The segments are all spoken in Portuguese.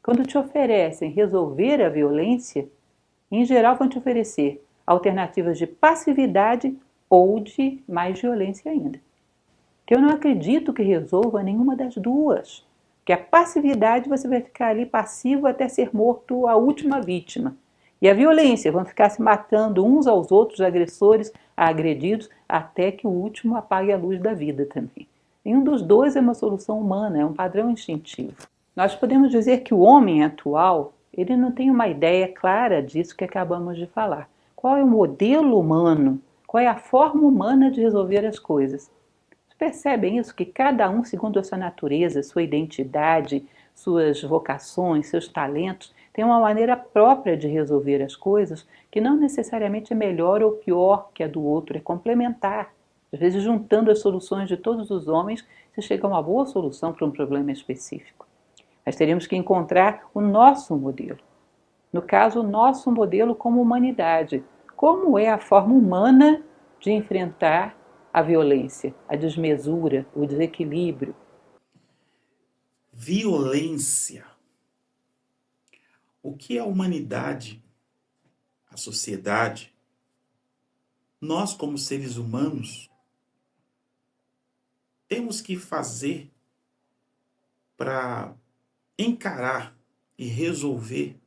Quando te oferecem resolver a violência, em geral vão te oferecer alternativas de passividade ou de mais violência ainda. Eu não acredito que resolva nenhuma das duas. Porque a passividade você vai ficar ali passivo até ser morto a última vítima. E a violência, vão ficar se matando uns aos outros, agressores a agredidos, até que o último apague a luz da vida também. Nenhum dos dois é uma solução humana, é um padrão instintivo. Nós podemos dizer que o homem atual, ele não tem uma ideia clara disso que acabamos de falar. Qual é o modelo humano? Qual é a forma humana de resolver as coisas? Percebem isso? Que cada um, segundo a sua natureza, sua identidade, suas vocações, seus talentos, tem uma maneira própria de resolver as coisas que não necessariamente é melhor ou pior que a do outro, é complementar. Às vezes, juntando as soluções de todos os homens, se chega a uma boa solução para um problema específico. Mas teríamos que encontrar o nosso modelo. No caso, o nosso modelo como humanidade. Como é a forma humana de enfrentar a violência, a desmesura, o desequilíbrio. Violência. O que a humanidade, a sociedade, nós como seres humanos, temos que fazer para encarar e resolver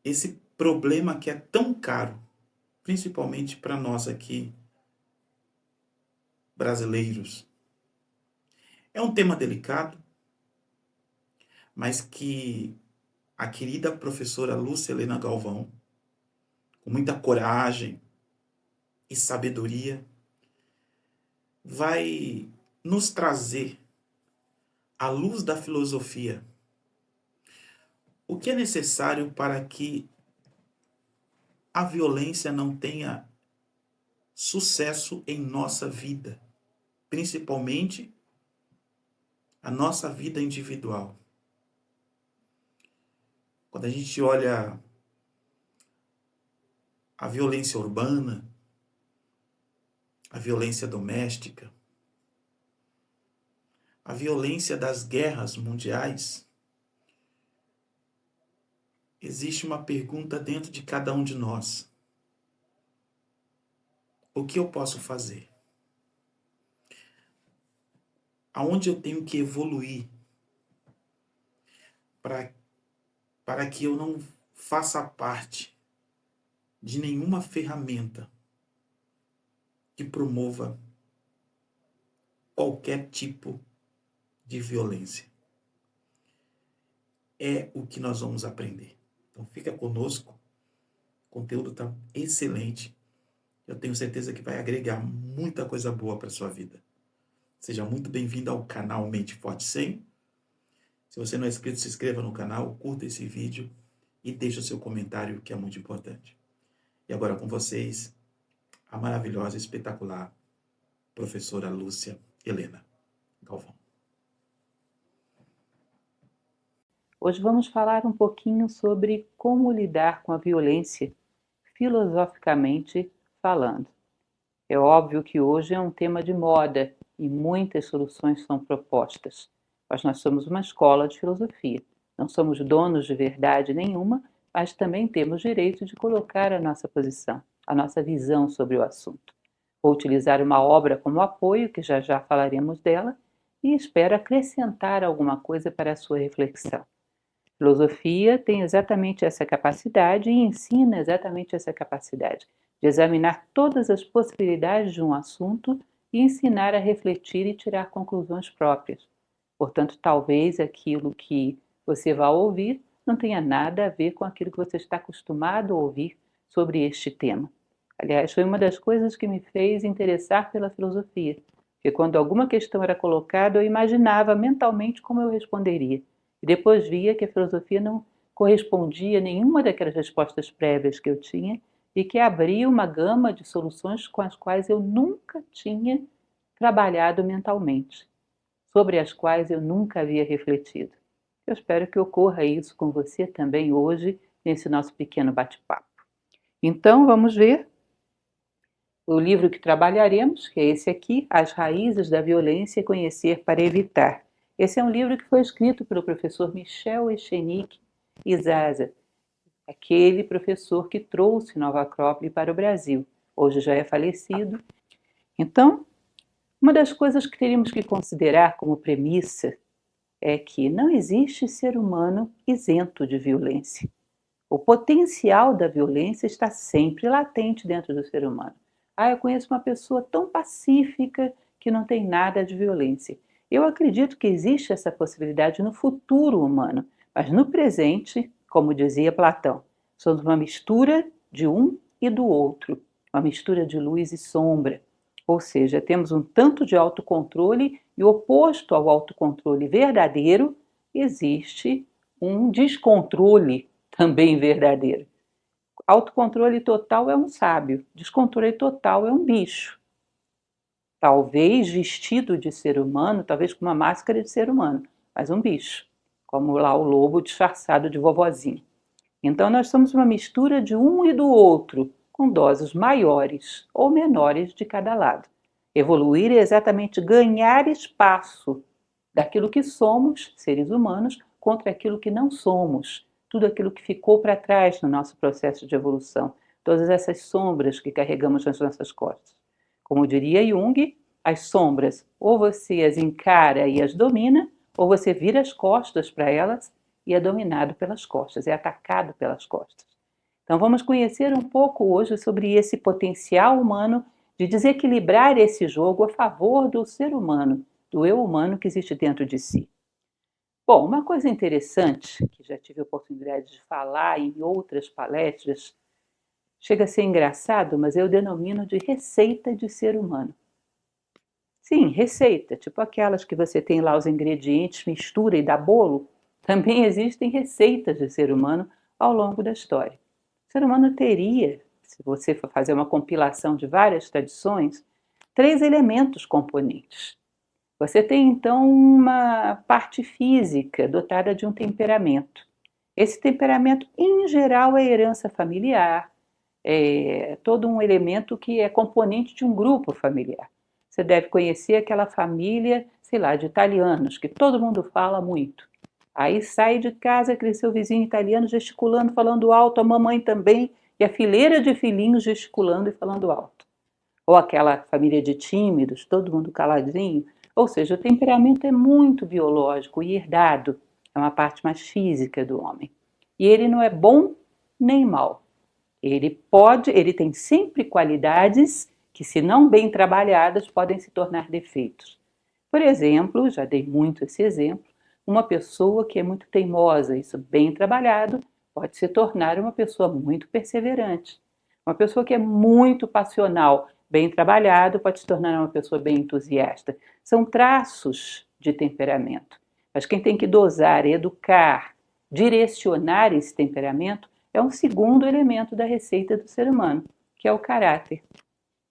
esse problema que é tão caro, principalmente para nós aqui, brasileiros. É um tema delicado, mas que a querida professora Lúcia Helena Galvão, com muita coragem e sabedoria, vai nos trazer, à luz da filosofia, o que é necessário para que a violência não tenha sucesso em nossa vida, principalmente a nossa vida individual. Quando a gente olha a violência urbana, a violência doméstica, a violência das guerras mundiais, existe uma pergunta dentro de cada um de nós. O que eu posso fazer? Aonde eu tenho que evoluir para que eu não faça parte de nenhuma ferramenta que promova qualquer tipo de violência? É o que nós vamos aprender. Então fica conosco, o conteúdo está excelente. Eu tenho certeza que vai agregar muita coisa boa para a sua vida. Seja muito bem-vindo ao canal Mente Forte 100. Se você não é inscrito, se inscreva no canal, curta esse vídeo e deixe o seu comentário, que é muito importante. E agora com vocês, a maravilhosa e espetacular professora Lúcia Helena Galvão. Hoje vamos falar um pouquinho sobre como lidar com a violência, filosoficamente falando. É óbvio que hoje é um tema de moda e muitas soluções são propostas, mas nós somos uma escola de filosofia. Não somos donos de verdade nenhuma, mas também temos direito de colocar a nossa posição, a nossa visão sobre o assunto. Vou utilizar uma obra como apoio, que já já falaremos dela, e espero acrescentar alguma coisa para a sua reflexão. Filosofia tem exatamente essa capacidade e ensina exatamente essa capacidade de examinar todas as possibilidades de um assunto e ensinar a refletir e tirar conclusões próprias. Portanto, talvez aquilo que você vá ouvir não tenha nada a ver com aquilo que você está acostumado a ouvir sobre este tema. Aliás, foi uma das coisas que me fez interessar pela filosofia, porque quando alguma questão era colocada, eu imaginava mentalmente como eu responderia. E depois via que a filosofia não correspondia a nenhuma daquelas respostas prévias que eu tinha e que abria uma gama de soluções com as quais eu nunca tinha trabalhado mentalmente, sobre as quais eu nunca havia refletido. Eu espero que ocorra isso com você também hoje, nesse nosso pequeno bate-papo. Então, vamos ver o livro que trabalharemos, que é esse aqui, As Raízes da Violência, Conhecer para Evitar. Esse é um livro que foi escrito pelo professor Michel Echenique Izaza, aquele professor que trouxe Nova Acrópole para o Brasil. Hoje já é falecido. Então, uma das coisas que teríamos que considerar como premissa é que não existe ser humano isento de violência. O potencial da violência está sempre latente dentro do ser humano. Eu conheço uma pessoa tão pacífica que não tem nada de violência. Eu acredito que existe essa possibilidade no futuro humano, mas no presente, como dizia Platão, somos uma mistura de um e do outro, uma mistura de luz e sombra. Ou seja, temos um tanto de autocontrole e oposto ao autocontrole verdadeiro, existe um descontrole também verdadeiro. Autocontrole total é um sábio, descontrole total é um bicho. Talvez vestido de ser humano, talvez com uma máscara de ser humano, mas um bicho, como lá o lobo disfarçado de vovozinho. Então nós somos uma mistura de um e do outro, com doses maiores ou menores de cada lado. Evoluir é exatamente ganhar espaço daquilo que somos, seres humanos, contra aquilo que não somos, tudo aquilo que ficou para trás no nosso processo de evolução, todas essas sombras que carregamos nas nossas costas. Como diria Jung, as sombras ou você as encara e as domina, ou você vira as costas para elas e é dominado pelas costas, é atacado pelas costas. Então vamos conhecer um pouco hoje sobre esse potencial humano de desequilibrar esse jogo a favor do ser humano, do eu humano que existe dentro de si. Bom, uma coisa interessante, que já tive a oportunidade de falar em outras palestras, chega a ser engraçado, mas eu denomino de receita de ser humano. Sim, receita, tipo aquelas que você tem lá os ingredientes, mistura e dá bolo, também existem receitas de ser humano ao longo da história. O ser humano teria, se você for fazer uma compilação de várias tradições, 3 elementos componentes. Você tem então uma parte física dotada de um temperamento. Esse temperamento, em geral, é herança familiar, é todo um elemento que é componente de um grupo familiar. Você deve conhecer aquela família, sei lá, de italianos, que todo mundo fala muito. Aí sai de casa, aquele seu vizinho italiano gesticulando, falando alto, a mamãe também, e a fileira de filhinhos gesticulando e falando alto. Ou aquela família de tímidos, todo mundo caladinho. Ou seja, o temperamento é muito biológico e herdado, é uma parte mais física do homem. E ele não é bom nem mal. Ele tem sempre qualidades que, se não bem trabalhadas, podem se tornar defeitos. Por exemplo, já dei muito esse exemplo, uma pessoa que é muito teimosa, isso bem trabalhado, pode se tornar uma pessoa muito perseverante. Uma pessoa que é muito passional, bem trabalhado, pode se tornar uma pessoa bem entusiasta. São traços de temperamento. Mas quem tem que dosar, educar, direcionar esse temperamento é um segundo elemento da receita do ser humano, que é o caráter.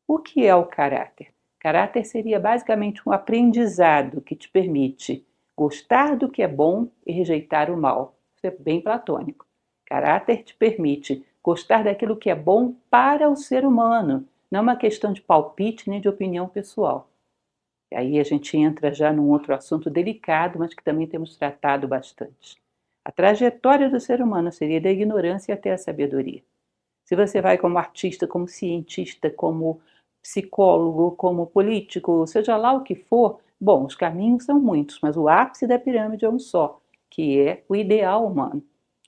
O que é o caráter? Caráter seria basicamente um aprendizado que te permite gostar do que é bom e rejeitar o mal. Isso é bem platônico. Caráter te permite gostar daquilo que é bom para o ser humano, não é uma questão de palpite nem de opinião pessoal. E aí a gente entra já num outro assunto delicado, mas que também temos tratado bastante. A trajetória do ser humano seria da ignorância até a sabedoria. Se você vai como artista, como cientista, como psicólogo, como político, seja lá o que for, bom, os caminhos são muitos, mas o ápice da pirâmide é um só, que é o ideal humano.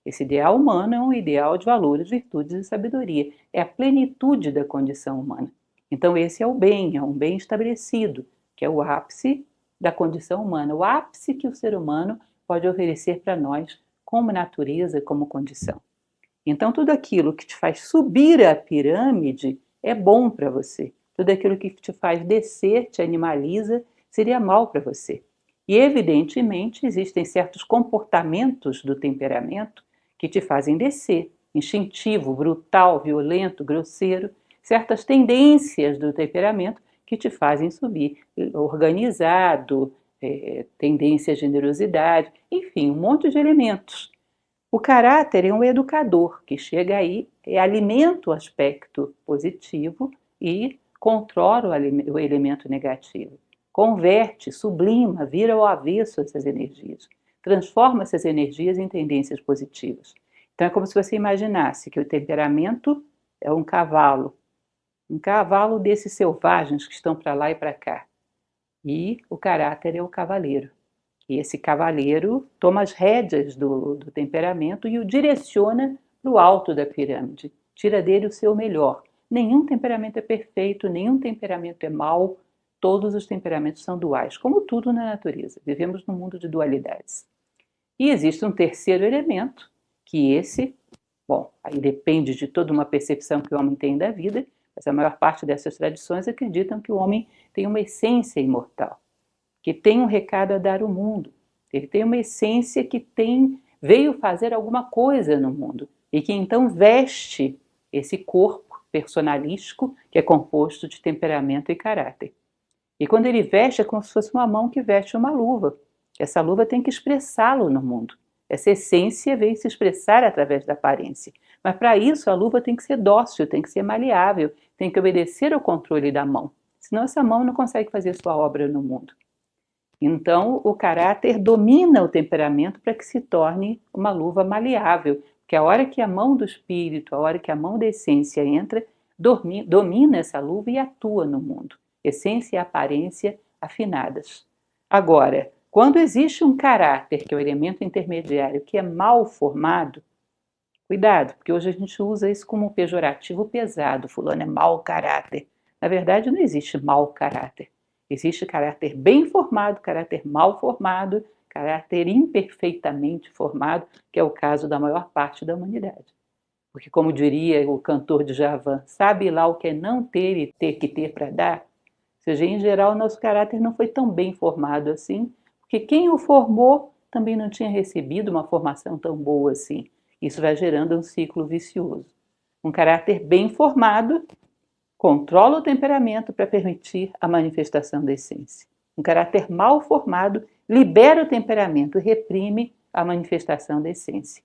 Esse ideal humano é um ideal de valores, virtudes e sabedoria. É a plenitude da condição humana. Então esse é um bem estabelecido, que é o ápice da condição humana, o ápice que o ser humano pode oferecer para nós como natureza, como condição. Então tudo aquilo que te faz subir a pirâmide é bom para você. Tudo aquilo que te faz descer, te animaliza, seria mal para você. E evidentemente existem certos comportamentos do temperamento que te fazem descer, instintivo, brutal, violento, grosseiro, certas tendências do temperamento que te fazem subir, organizado, tendência à generosidade, enfim, um monte de elementos. O caráter é um educador que chega aí e alimenta o aspecto positivo e controla o elemento negativo. converte, sublima, vira ao avesso essas energias, transforma essas energias em tendências positivas. Então é como se você imaginasse que o temperamento é um cavalo desses selvagens que estão para lá e para cá. E o caráter é o cavaleiro. E esse cavaleiro toma as rédeas do temperamento e o direciona para o alto da pirâmide. Tira dele o seu melhor. Nenhum temperamento é perfeito, nenhum temperamento é mau. Todos os temperamentos são duais, como tudo na natureza. Vivemos num mundo de dualidades. E existe um terceiro elemento, que esse, bom, aí depende de toda uma percepção que o homem tem da vida, mas a maior parte dessas tradições acreditam que o homem tem uma essência imortal, que tem um recado a dar ao mundo. Ele tem uma essência que veio fazer alguma coisa no mundo e que então veste esse corpo personalístico que é composto de temperamento e caráter. E quando ele veste é como se fosse uma mão que veste uma luva. Essa luva tem que expressá-lo no mundo. Essa essência veio se expressar através da aparência. Mas para isso a luva tem que ser dócil, tem que ser maleável, tem que obedecer ao controle da mão. Senão essa mão não consegue fazer sua obra no mundo. Então o caráter domina o temperamento para que se torne uma luva maleável. Porque a hora que a mão do espírito, a hora que a mão da essência entra, domina essa luva e atua no mundo. Essência e aparência afinadas. Agora, quando existe um caráter, que é o elemento intermediário, que é mal formado, cuidado, porque hoje a gente usa isso como um pejorativo pesado, fulano é mau caráter. Na verdade, não existe mau caráter. Existe caráter bem formado, caráter mal formado, caráter imperfeitamente formado, que é o caso da maior parte da humanidade. Porque, como diria o cantor de Djavan, sabe lá o que é não ter e ter que ter para dar? Ou seja, em geral, o nosso caráter não foi tão bem formado assim, porque quem o formou também não tinha recebido uma formação tão boa assim. Isso vai gerando um ciclo vicioso. Um caráter bem formado controla o temperamento para permitir a manifestação da essência. Um caráter mal formado libera o temperamento e reprime a manifestação da essência.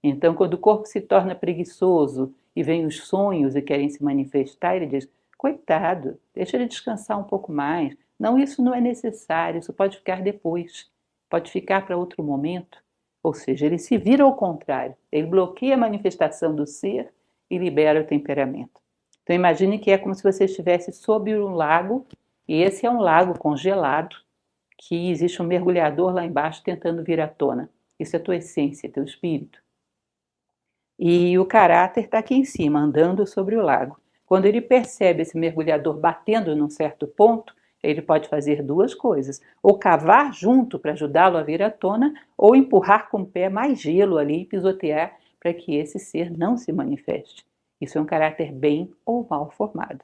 Então, quando o corpo se torna preguiçoso e vem os sonhos e querem se manifestar, ele diz, coitado, deixa ele descansar um pouco mais. Não, isso não é necessário, isso pode ficar depois, pode ficar para outro momento. Ou seja, ele se vira ao contrário, ele bloqueia a manifestação do ser e libera o temperamento. Então imagine que é como se você estivesse sob um lago, e esse é um lago congelado, que existe um mergulhador lá embaixo tentando vir à tona. Isso é tua essência, teu espírito. E o caráter está aqui em cima, andando sobre o lago. Quando ele percebe esse mergulhador batendo num certo ponto, ele pode fazer duas coisas: ou cavar junto para ajudá-lo a vir à tona, ou empurrar com o pé mais gelo ali e pisotear para que esse ser não se manifeste. Isso é um caráter bem ou mal formado.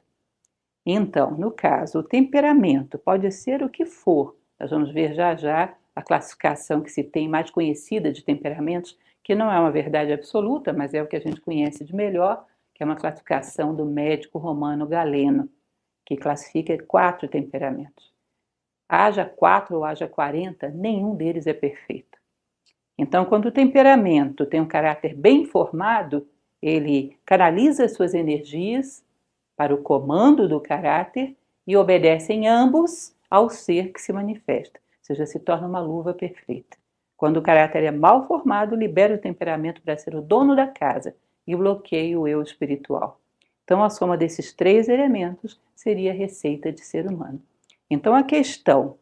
Então, no caso, o temperamento pode ser o que for. Nós vamos ver já já a classificação que se tem mais conhecida de temperamentos, que não é uma verdade absoluta, mas é o que a gente conhece de melhor, que é uma classificação do médico romano Galeno, que classifica 4 temperamentos. Haja 4 ou haja 40, nenhum deles é perfeito. Então, quando o temperamento tem um caráter bem formado, ele canaliza suas energias para o comando do caráter e obedecem ambos ao ser que se manifesta, ou seja, se torna uma luva perfeita. Quando o caráter é mal formado, libera o temperamento para ser o dono da casa e bloqueia o eu espiritual. Então, a soma desses 3 elementos seria a receita de ser humano. Então, a questão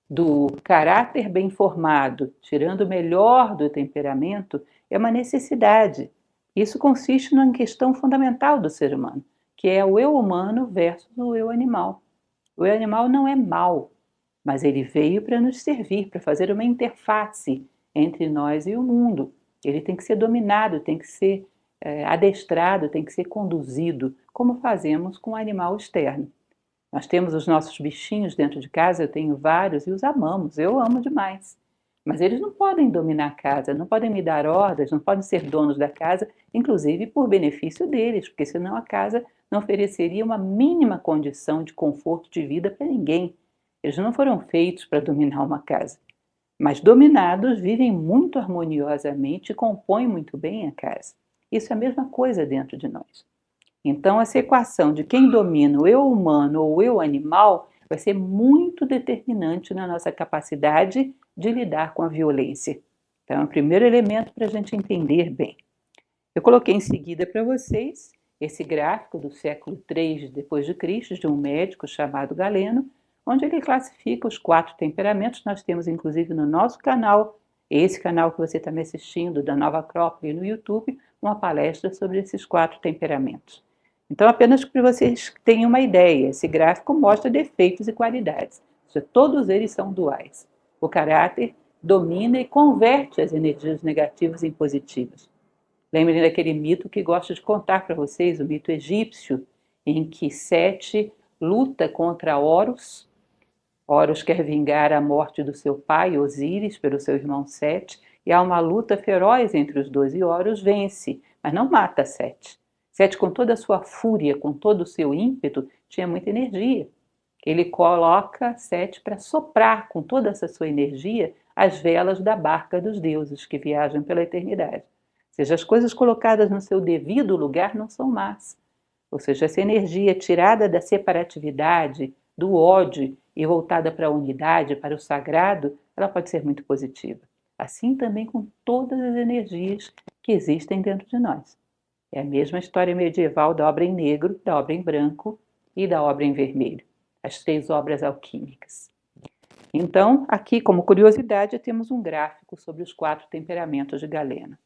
do caráter bem formado, tirando o melhor do temperamento, é uma necessidade. Isso consiste numa questão fundamental do ser humano, que é o eu humano versus o eu animal. O eu animal não é mau, mas ele veio para nos servir, para fazer uma interface entre nós e o mundo. Ele tem que ser dominado, tem que ser adestrado, tem que ser conduzido, como fazemos com o animal externo. Nós temos os nossos bichinhos dentro de casa, eu tenho vários e os amamos, eu amo demais. Mas eles não podem dominar a casa, não podem me dar ordens, não podem ser donos da casa, inclusive por benefício deles, porque senão a casa não ofereceria uma mínima condição de conforto de vida para ninguém. Eles não foram feitos para dominar uma casa. Mas dominados vivem muito harmoniosamente e compõem muito bem a casa. Isso é a mesma coisa dentro de nós. Então, essa equação de quem domina o eu humano ou o eu animal vai ser muito determinante na nossa capacidade de lidar com a violência. Então, é o primeiro elemento para a gente entender bem. Eu coloquei em seguida para vocês esse gráfico do século III d.C., de um médico chamado Galeno, onde ele classifica os 4 temperamentos. Nós temos, inclusive, no nosso canal, esse canal que você está me assistindo, da Nova Acrópole no YouTube, uma palestra sobre esses 4 temperamentos. Então, apenas para vocês tenham uma ideia, esse gráfico mostra defeitos e qualidades. Todos eles são duais. O caráter domina e converte as energias negativas em positivas. Lembrem daquele mito que gosto de contar para vocês, o mito egípcio, em que Sete luta contra Horus. Horus quer vingar a morte do seu pai, Osíris, pelo seu irmão Sete, e há uma luta feroz entre os dois, e Horus vence, mas não mata Sete. Sete, com toda a sua fúria, com todo o seu ímpeto, tinha muita energia. Ele coloca Sete para soprar com toda essa sua energia as velas da barca dos deuses que viajam pela eternidade. Ou seja, as coisas colocadas no seu devido lugar não são más. Ou seja, essa energia tirada da separatividade, do ódio e voltada para a unidade, para o sagrado, ela pode ser muito positiva. Assim também com todas as energias que existem dentro de nós. É a mesma história medieval da obra em negro, da obra em branco e da obra em vermelho. As 3 obras alquímicas. Então, aqui, como curiosidade, temos um gráfico sobre os 4 temperamentos de Galeno.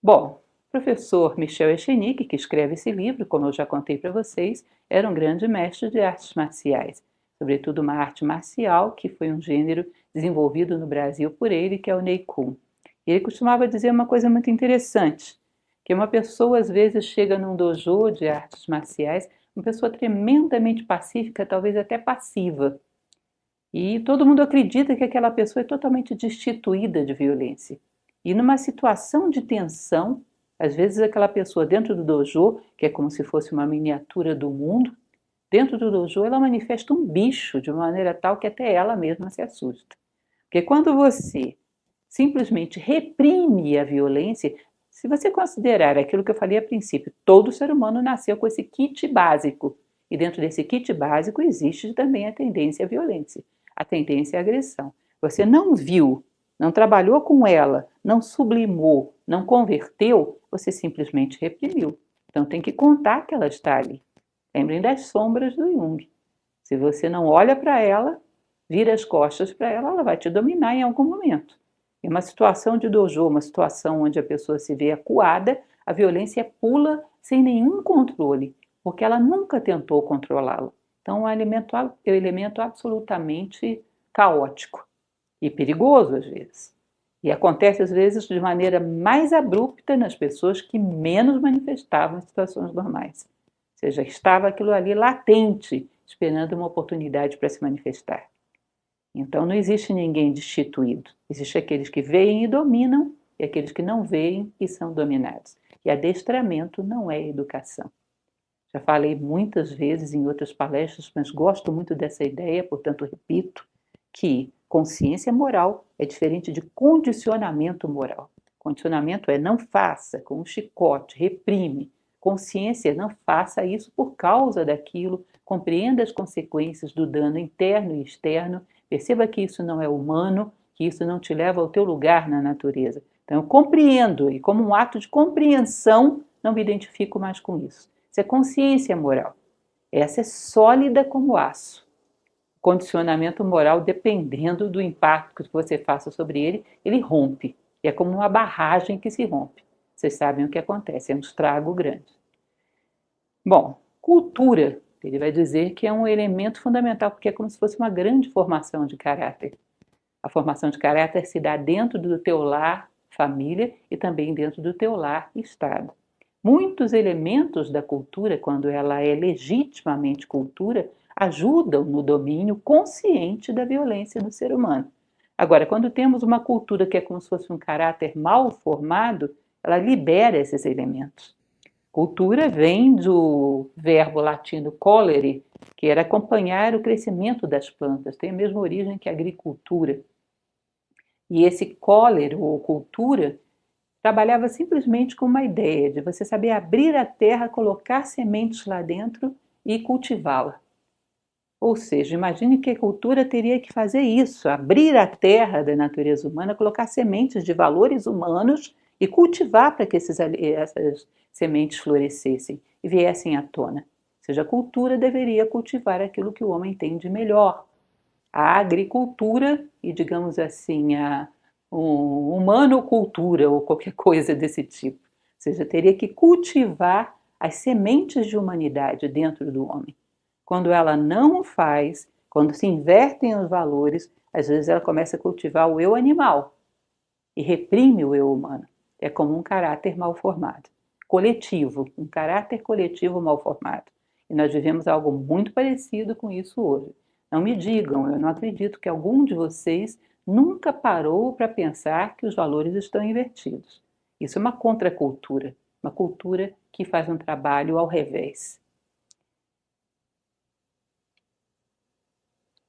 Bom, o professor Michel Echenique, que escreve esse livro, como eu já contei para vocês, era um grande mestre de artes marciais, sobretudo uma arte marcial que foi um gênero desenvolvido no Brasil por ele, que é o Neikun. E ele costumava dizer uma coisa muito interessante, que uma pessoa às vezes chega num dojo de artes marciais, uma pessoa tremendamente pacífica, talvez até passiva. E todo mundo acredita que aquela pessoa é totalmente destituída de violência. E numa situação de tensão, às vezes aquela pessoa dentro do dojo, que é como se fosse uma miniatura do mundo, dentro do dojo ela manifesta um bicho de uma maneira tal que até ela mesma se assusta. Porque quando você simplesmente reprime a violência, se você considerar aquilo que eu falei a princípio, todo ser humano nasceu com esse kit básico. E dentro desse kit básico existe também a tendência à violência, a tendência à agressão. Você não viu, não trabalhou com ela, não sublimou, não converteu, você simplesmente reprimiu. Então tem que contar que ela está ali. Lembrem das sombras do Jung. Se você não olha para ela, vira as costas para ela, ela vai te dominar em algum momento. Em uma situação de dojo, uma situação onde a pessoa se vê acuada, a violência pula sem nenhum controle, porque ela nunca tentou controlá-la. Então é um elemento absolutamente caótico e perigoso às vezes. E acontece às vezes de maneira mais abrupta nas pessoas que menos manifestavam em situações normais. Ou seja, estava aquilo ali latente, esperando uma oportunidade para se manifestar. Então não existe ninguém destituído. Existem aqueles que veem e dominam e aqueles que não veem e são dominados. E adestramento não é educação. Já falei muitas vezes em outras palestras, mas gosto muito dessa ideia, portanto repito, que consciência moral é diferente de condicionamento moral. Condicionamento é não faça com um chicote, reprime. Consciência, não faça isso por causa daquilo, compreenda as consequências do dano interno e externo, perceba que isso não é humano, que isso não te leva ao teu lugar na natureza. Então eu compreendo e como um ato de compreensão não me identifico mais com isso. Isso é consciência moral. Essa é sólida como aço. Condicionamento moral, dependendo do impacto que você faça sobre ele, ele rompe. E é como uma barragem que se rompe. Vocês sabem o que acontece, é um estrago grande. Bom, cultura, ele vai dizer que é um elemento fundamental, porque é como se fosse uma grande formação de caráter. A formação de caráter se dá dentro do teu lar, família, e também dentro do teu lar, Estado. Muitos elementos da cultura, quando ela é legitimamente cultura, ajudam no domínio consciente da violência do ser humano. Agora, quando temos uma cultura que é como se fosse um caráter mal formado, ela libera esses elementos. Cultura vem do verbo latino colere, que era acompanhar o crescimento das plantas, tem a mesma origem que a agricultura. E esse colere, ou cultura, trabalhava simplesmente com uma ideia de você saber abrir a terra, colocar sementes lá dentro e cultivá-la. Ou seja, imagine que a cultura teria que fazer isso, abrir a terra da natureza humana, colocar sementes de valores humanos e cultivar para que essas sementes florescessem e viessem à tona. Ou seja, a cultura deveria cultivar aquilo que o homem tem de melhor. A agricultura e, digamos assim, a humanocultura ou qualquer coisa desse tipo. Ou seja, teria que cultivar as sementes de humanidade dentro do homem. Quando ela não o faz, quando se invertem os valores, às vezes ela começa a cultivar o eu animal e reprime o eu humano. É como um caráter mal formado. Coletivo, um caráter coletivo mal formado. E nós vivemos algo muito parecido com isso hoje. Não me digam, eu não acredito que algum de vocês nunca parou para pensar que os valores estão invertidos. Isso é uma contracultura, uma cultura que faz um trabalho ao revés.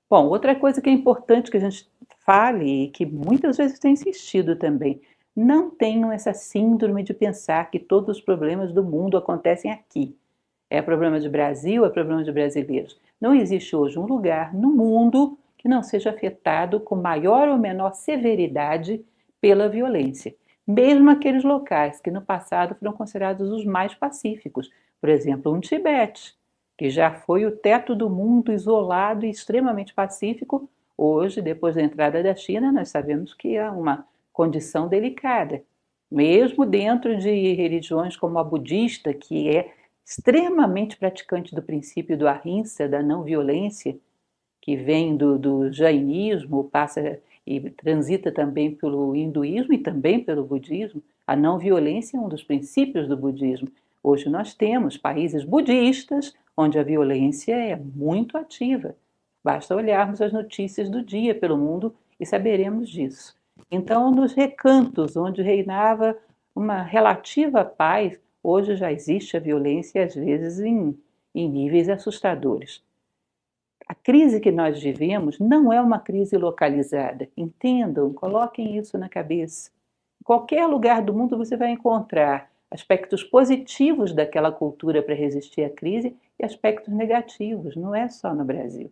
Bom, outra coisa que é importante que a gente fale e que muitas vezes tem insistido também, não tenham essa síndrome de pensar que todos os problemas do mundo acontecem aqui. É problema de Brasil, é problema de brasileiros. Não existe hoje um lugar no mundo que não seja afetado com maior ou menor severidade pela violência. Mesmo aqueles locais que no passado foram considerados os mais pacíficos. Por exemplo, um Tibete, que já foi o teto do mundo, isolado e extremamente pacífico. Hoje, depois da entrada da China, nós sabemos que é uma condição delicada. Mesmo dentro de religiões como a budista, que é extremamente praticante do princípio do ahimsa, da não violência, que vem do jainismo, passa e transita também pelo hinduísmo e também pelo budismo. A não violência é um dos princípios do budismo. Hoje nós temos países budistas onde a violência é muito ativa. Basta olharmos as notícias do dia pelo mundo e saberemos disso. Então, nos recantos onde reinava uma relativa paz, hoje já existe a violência, às vezes em níveis assustadores. A crise que nós vivemos não é uma crise localizada. Entendam, coloquem isso na cabeça. Em qualquer lugar do mundo você vai encontrar aspectos positivos daquela cultura para resistir à crise e aspectos negativos, não é só no Brasil.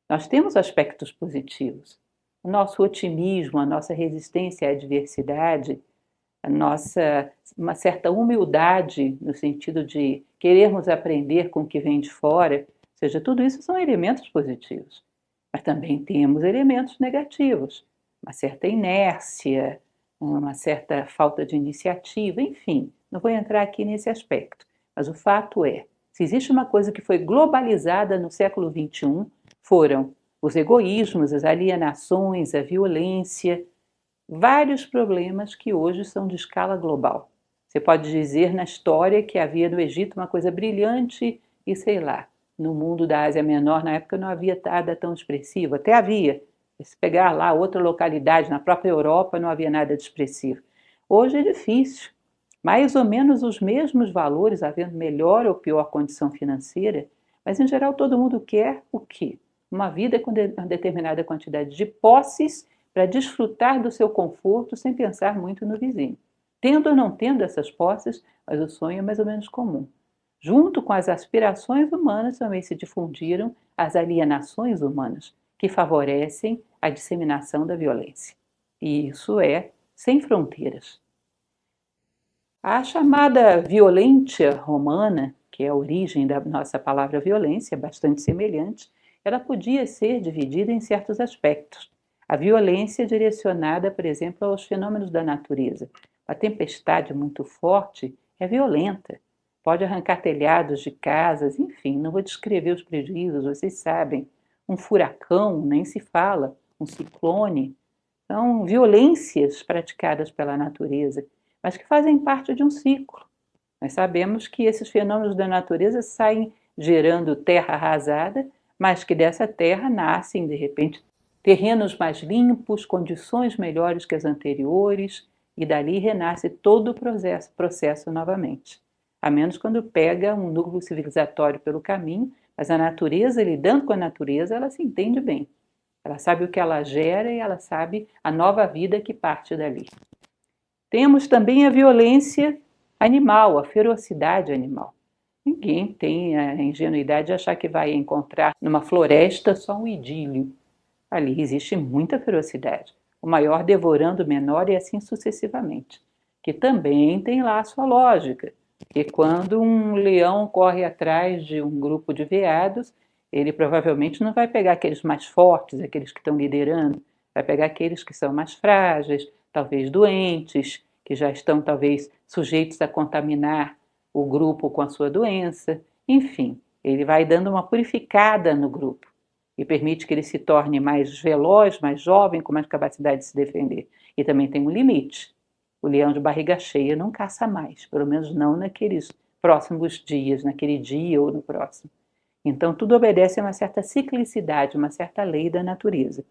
Nós temos aspectos positivos. O nosso otimismo, a nossa resistência à adversidade, uma certa humildade no sentido de querermos aprender com o que vem de fora, ou seja, tudo isso são elementos positivos. Mas também temos elementos negativos, uma certa inércia, uma certa falta de iniciativa, enfim, não vou entrar aqui nesse aspecto. Mas o fato é, se existe uma coisa que foi globalizada no século XXI, foram os egoísmos, as alienações, a violência, vários problemas que hoje são de escala global. Você pode dizer na história que havia no Egito uma coisa brilhante e, sei lá, no mundo da Ásia Menor, na época não havia nada tão expressivo, até havia. Se pegar lá outra localidade, na própria Europa, não havia nada de expressivo. Hoje é difícil. Mais ou menos os mesmos valores, havendo melhor ou pior condição financeira, mas em geral todo mundo quer o quê? Uma vida com uma determinada quantidade de posses para desfrutar do seu conforto sem pensar muito no vizinho. Tendo ou não tendo essas posses, mas o sonho é mais ou menos comum. Junto com as aspirações humanas também se difundiram as alienações humanas, que favorecem a disseminação da violência. E isso é sem fronteiras. A chamada violência romana, que é a origem da nossa palavra violência, bastante semelhante, ela podia ser dividida em certos aspectos. A violência direcionada, por exemplo, aos fenômenos da natureza. A tempestade muito forte é violenta, pode arrancar telhados de casas, enfim, não vou descrever os prejuízos, vocês sabem. Um furacão, nem se fala, um ciclone. São violências praticadas pela natureza, mas que fazem parte de um ciclo. Nós sabemos que esses fenômenos da natureza saem gerando terra arrasada, mas que dessa terra nascem, de repente, terrenos mais limpos, condições melhores que as anteriores, e dali renasce todo o processo novamente. A menos quando pega um núcleo civilizatório pelo caminho, mas a natureza, lidando com a natureza, ela se entende bem. Ela sabe o que ela gera e ela sabe a nova vida que parte dali. Temos também a violência animal, a ferocidade animal. Ninguém tem a ingenuidade de achar que vai encontrar numa floresta só um idílio. Ali existe muita ferocidade, o maior devorando o menor e assim sucessivamente, que também tem lá a sua lógica, que quando um leão corre atrás de um grupo de veados, ele provavelmente não vai pegar aqueles mais fortes, aqueles que estão liderando, vai pegar aqueles que são mais frágeis, talvez doentes, que já estão talvez sujeitos a contaminar o grupo com a sua doença, enfim, ele vai dando uma purificada no grupo e permite que ele se torne mais veloz, mais jovem, com mais capacidade de se defender. E também tem um limite. O leão de barriga cheia não caça mais, pelo menos não naqueles próximos dias, naquele dia ou no próximo. Então, tudo obedece a uma certa ciclicidade, uma certa lei da natureza.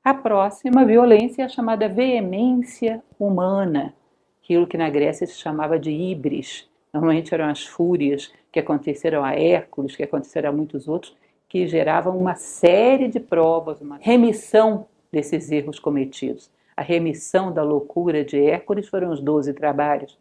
A próxima violência é a chamada veemência humana, aquilo que na Grécia se chamava de híbris. Normalmente eram as fúrias que aconteceram a Hércules, que aconteceram a muitos outros, que geravam uma série de provas, uma remissão desses erros cometidos. A remissão da loucura de Hércules foram os 12 trabalhos.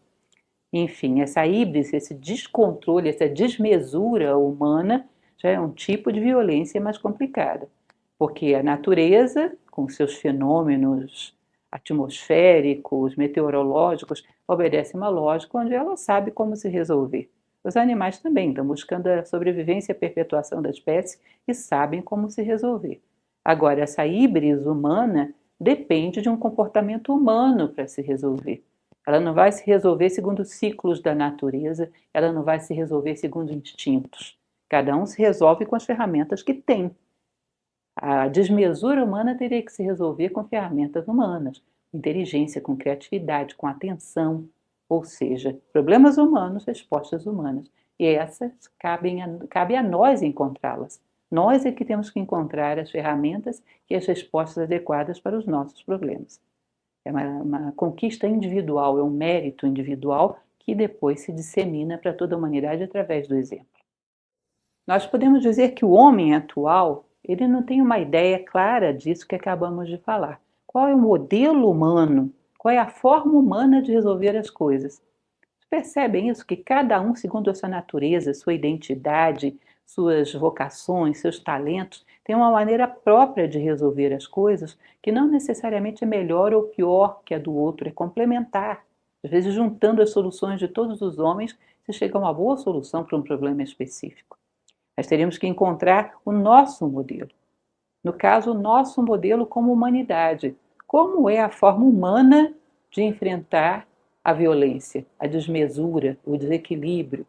Enfim, essa híbris, esse descontrole, essa desmesura humana já é um tipo de violência mais complicada, porque a natureza, com seus fenômenos atmosféricos, meteorológicos, obedece uma lógica onde ela sabe como se resolver. Os animais também estão buscando a sobrevivência e a perpetuação da espécie e sabem como se resolver. Agora, essa híbris humana depende de um comportamento humano para se resolver. Ela não vai se resolver segundo os ciclos da natureza, ela não vai se resolver segundo instintos. Cada um se resolve com as ferramentas que tem. A desmesura humana teria que se resolver com ferramentas humanas, com inteligência, com criatividade, com atenção, ou seja, problemas humanos, respostas humanas. E essas cabe a nós encontrá-las. Nós é que temos que encontrar as ferramentas e as respostas adequadas para os nossos problemas. É uma conquista individual, é um mérito individual que depois se dissemina para toda a humanidade através do exemplo. Nós podemos dizer que o homem atual, ele não tem uma ideia clara disso que acabamos de falar. Qual é o modelo humano? Qual é a forma humana de resolver as coisas? Percebem isso? Que cada um, segundo a sua natureza, sua identidade, suas vocações, seus talentos, tem uma maneira própria de resolver as coisas que não necessariamente é melhor ou pior que a do outro, é complementar. Às vezes, juntando as soluções de todos os homens, se chega a uma boa solução para um problema específico. Nós teríamos que encontrar o nosso modelo. No caso, o nosso modelo como humanidade. Como é a forma humana de enfrentar a violência, a desmesura, o desequilíbrio,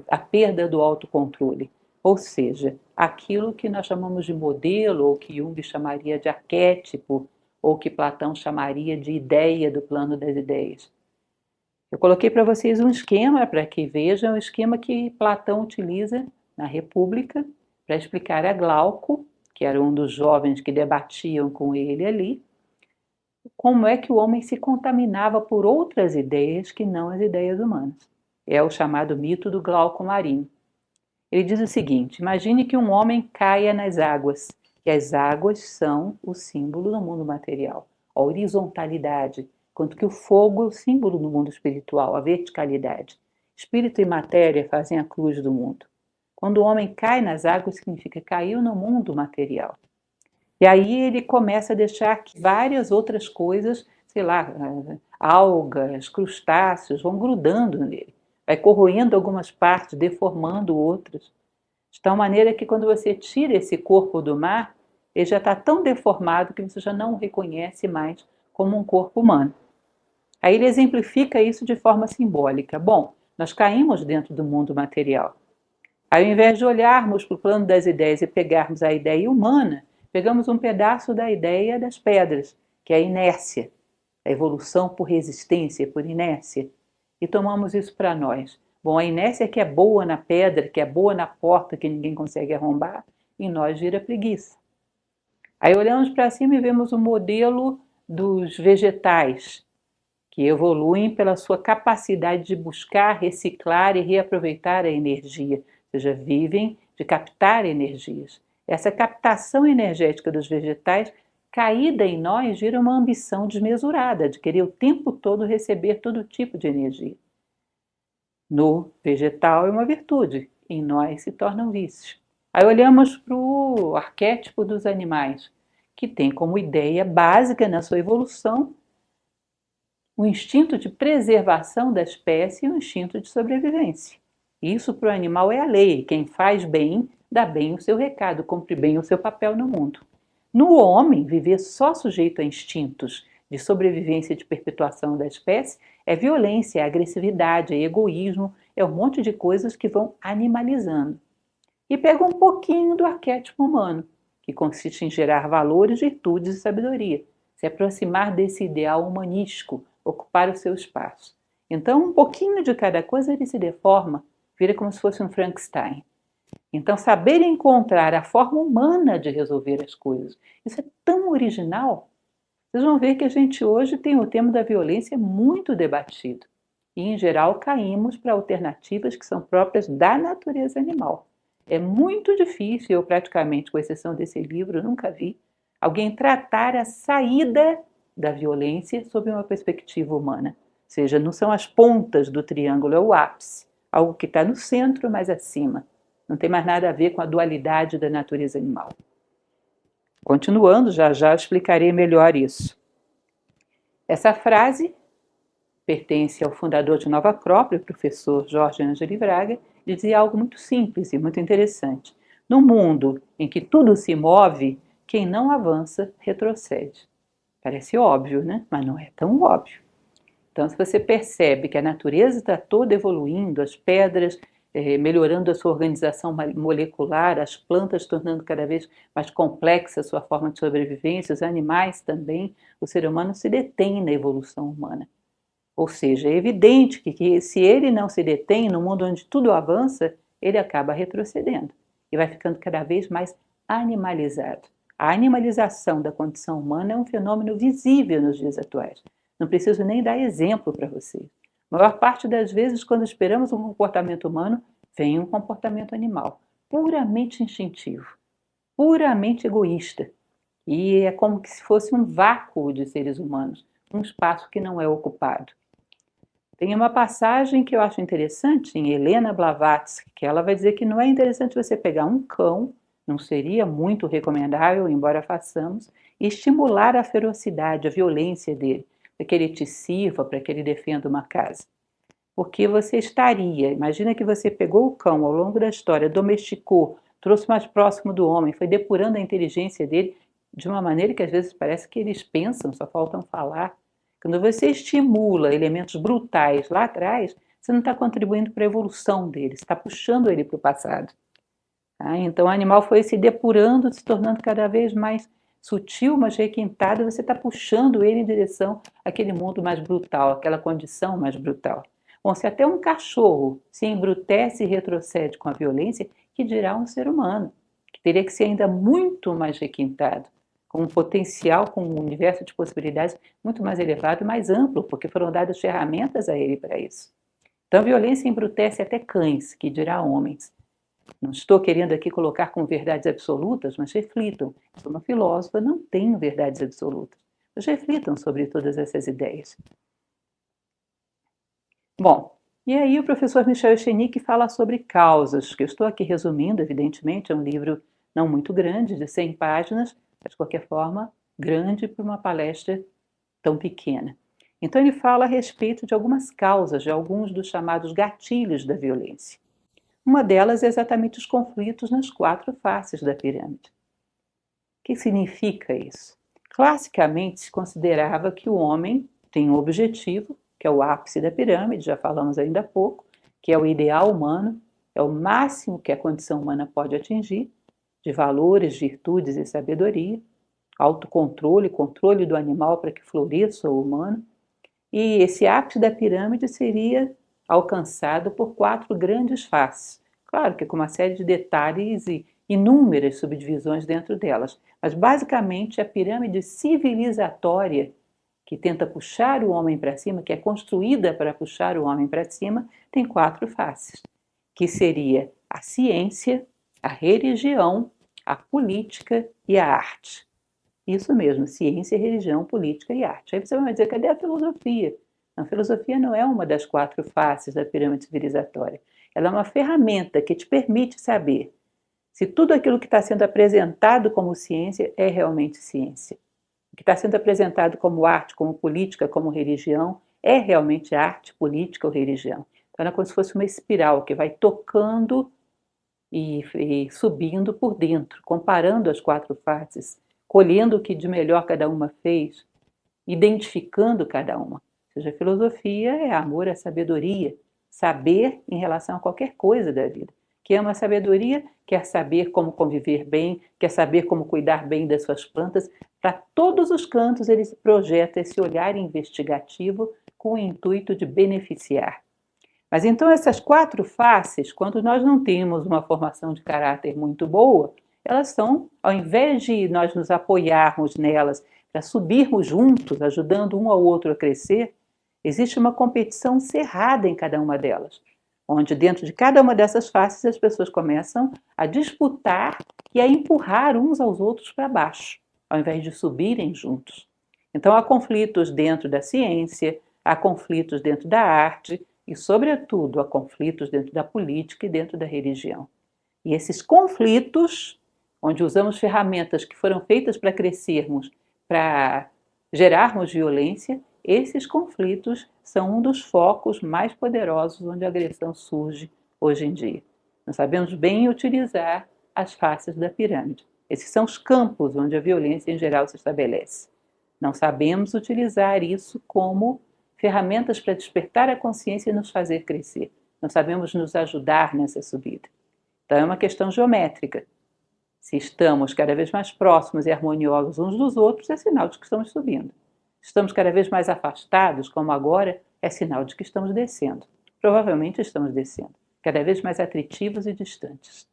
a perda do autocontrole. Ou seja, aquilo que nós chamamos de modelo, ou que Jung chamaria de arquétipo, ou que Platão chamaria de ideia do plano das ideias. Eu coloquei para vocês um esquema para que vejam o esquema que Platão utiliza na República para explicar a Glauco, que era um dos jovens que debatiam com ele ali, como é que o homem se contaminava por outras ideias que não as ideias humanas. É o chamado mito do Glauco Marinho. Ele diz o seguinte: imagine que um homem caia nas águas, e as águas são o símbolo do mundo material, a horizontalidade, quanto que o fogo é o símbolo do mundo espiritual, a verticalidade. Espírito e matéria fazem a cruz do mundo. Quando o homem cai nas águas, significa caiu no mundo material. E aí ele começa a deixar que várias outras coisas, sei lá, algas, crustáceos, vão grudando nele. Vai corroendo algumas partes, deformando outras. De tal maneira que quando você tira esse corpo do mar, ele já está tão deformado que você já não o reconhece mais como um corpo humano. Aí ele exemplifica isso de forma simbólica. Bom, nós caímos dentro do mundo material. Aí, ao invés de olharmos para o plano das ideias e pegarmos a ideia humana, pegamos um pedaço da ideia das pedras, que é a inércia, a evolução por resistência, por inércia, e tomamos isso para nós. Bom, a inércia que é boa na pedra, que é boa na porta que ninguém consegue arrombar, em nós vira preguiça. Aí olhamos para cima e vemos o modelo dos vegetais, que evoluem pela sua capacidade de buscar, reciclar e reaproveitar a energia, ou seja, vivem de captar energias. Essa captação energética dos vegetais, caída em nós, gera uma ambição desmesurada de querer o tempo todo receber todo tipo de energia. No vegetal é uma virtude, em nós se torna um vício. Aí olhamos para o arquétipo dos animais, que tem como ideia básica na sua evolução o instinto de preservação da espécie e o instinto de sobrevivência. Isso para o animal é a lei. Quem faz bem, dá bem o seu recado, cumpre bem o seu papel no mundo. No homem, viver só sujeito a instintos de sobrevivência e de perpetuação da espécie é violência, é agressividade, é egoísmo, é um monte de coisas que vão animalizando. E pega um pouquinho do arquétipo humano, que consiste em gerar valores, virtudes e sabedoria, se aproximar desse ideal humanístico, ocupar o seu espaço. Então, um pouquinho de cada coisa ele se deforma, vira como se fosse um Frankenstein. Então, saber encontrar a forma humana de resolver as coisas, isso é tão original. Vocês vão ver que a gente hoje tem o tema da violência muito debatido. E, em geral, caímos para alternativas que são próprias da natureza animal. É muito difícil, eu praticamente, com exceção desse livro, nunca vi alguém tratar a saída da violência sob uma perspectiva humana. Ou seja, não são as pontas do triângulo, é o ápice, algo que está no centro, mais acima. Não tem mais nada a ver com a dualidade da natureza animal. Continuando, já já explicarei melhor isso. Essa frase pertence ao fundador de Nova Acrópole, o professor Jorge Ângeli Braga, e dizia algo muito simples e muito interessante. No mundo em que tudo se move, quem não avança, retrocede. Parece óbvio, né? Mas não é tão óbvio. Então, se você percebe que a natureza está toda evoluindo, as pedras melhorando a sua organização molecular, as plantas tornando cada vez mais complexa a sua forma de sobrevivência, os animais também, o ser humano se detém na evolução humana. Ou seja, é evidente que se ele não se detém no mundo onde tudo avança, ele acaba retrocedendo e vai ficando cada vez mais animalizado. A animalização da condição humana é um fenômeno visível nos dias atuais. Não preciso nem dar exemplo para vocês. A maior parte das vezes, quando esperamos um comportamento humano, vem um comportamento animal, puramente instintivo, puramente egoísta. E é como se fosse um vácuo de seres humanos, um espaço que não é ocupado. Tem uma passagem que eu acho interessante em Helena Blavatsky, que ela vai dizer que não é interessante você pegar um cão, não seria muito recomendável, embora façamos, e estimular a ferocidade, a violência dele, para que ele te sirva, para que ele defenda uma casa. Porque você estaria, imagina que você pegou o cão ao longo da história, domesticou, trouxe mais próximo do homem, foi depurando a inteligência dele de uma maneira que às vezes parece que eles pensam, só faltam falar. Quando você estimula elementos brutais lá atrás, você não está contribuindo para a evolução dele, você está puxando ele para o passado. Tá? Então o animal foi se depurando, se tornando cada vez mais sutil, mais requintado, e você está puxando ele em direção àquele mundo mais brutal, aquela condição mais brutal. Bom, se até um cachorro se embrutece e retrocede com a violência, que dirá um ser humano, que teria que ser ainda muito mais requintado, com um potencial, com um universo de possibilidades muito mais elevado e mais amplo, porque foram dadas ferramentas a ele para isso. Então, a violência embrutece até cães, que dirá homens. Não estou querendo aqui colocar como verdades absolutas, mas reflitam. Eu sou uma filósofa, não tenho verdades absolutas. Mas reflitam sobre todas essas ideias. Bom, e aí o professor Michel Echenique fala sobre causas, que eu estou aqui resumindo, evidentemente, é um livro não muito grande, de 100 páginas, mas de qualquer forma, grande para uma palestra tão pequena. Então ele fala a respeito de algumas causas, de alguns dos chamados gatilhos da violência. Uma delas é exatamente os conflitos nas 4 faces da pirâmide. O que significa isso? Classicamente se considerava que o homem tem um objetivo, que é o ápice da pirâmide, já falamos ainda há pouco, que é o ideal humano, é o máximo que a condição humana pode atingir, de valores, virtudes e sabedoria, autocontrole, controle do animal para que floresça o humano. E esse ápice da pirâmide seria alcançado por 4 grandes faces. Claro que com uma série de detalhes e inúmeras subdivisões dentro delas, mas basicamente a pirâmide civilizatória que tenta puxar o homem para cima, que é construída para puxar o homem para cima, tem 4 faces, que seria a ciência, a religião, a política e a arte. Isso mesmo, ciência, religião, política e arte. Aí você vai dizer, cadê a filosofia? A filosofia não é uma das 4 faces da pirâmide civilizatória. Ela é uma ferramenta que te permite saber se tudo aquilo que está sendo apresentado como ciência é realmente ciência. O que está sendo apresentado como arte, como política, como religião, é realmente arte, política ou religião. Então, é como se fosse uma espiral que vai tocando e subindo por dentro, comparando as 4 faces, colhendo o que de melhor cada uma fez, identificando cada uma. Ou seja, a filosofia é amor à sabedoria, saber em relação a qualquer coisa da vida. Quem ama a sabedoria quer saber como conviver bem, quer saber como cuidar bem das suas plantas. Para todos os cantos ele projeta esse olhar investigativo com o intuito de beneficiar. Mas então essas 4 faces, quando nós não temos uma formação de caráter muito boa, elas são, ao invés de nós nos apoiarmos nelas para subirmos juntos, ajudando um ao outro a crescer, existe uma competição cerrada em cada uma delas, onde dentro de cada uma dessas faces as pessoas começam a disputar e a empurrar uns aos outros para baixo, ao invés de subirem juntos. Então há conflitos dentro da ciência, há conflitos dentro da arte e, sobretudo, há conflitos dentro da política e dentro da religião. E esses conflitos, onde usamos ferramentas que foram feitas para crescermos, para gerarmos violência, esses conflitos são um dos focos mais poderosos onde a agressão surge hoje em dia. Nós sabemos bem utilizar as faces da pirâmide. Esses são os campos onde a violência em geral se estabelece. Não sabemos utilizar isso como ferramentas para despertar a consciência e nos fazer crescer. Não sabemos nos ajudar nessa subida. Então é uma questão geométrica. Se estamos cada vez mais próximos e harmoniosos uns dos outros, é sinal de que estamos subindo. Se estamos cada vez mais afastados, como agora, é sinal de que estamos descendo. Provavelmente estamos descendo, cada vez mais atritivos e distantes.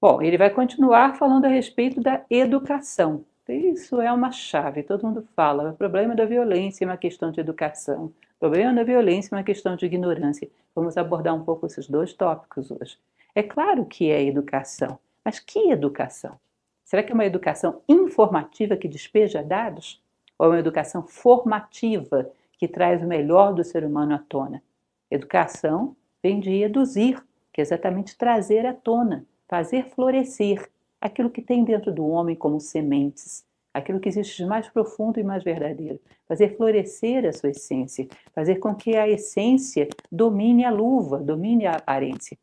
Bom, ele vai continuar falando a respeito da educação. Isso é uma chave, todo mundo fala. O problema da violência é uma questão de educação. O problema da violência é uma questão de ignorância. Vamos abordar um pouco esses 2 tópicos hoje. É claro que é educação, mas que educação? Será que é uma educação informativa que despeja dados? Ou é uma educação formativa que traz o melhor do ser humano à tona? Educação vem de eduzir, que é exatamente trazer à tona, fazer florescer aquilo que tem dentro do homem como sementes, aquilo que existe de mais profundo e mais verdadeiro, fazer florescer a sua essência, fazer com que a essência domine a luva, domine a aparência.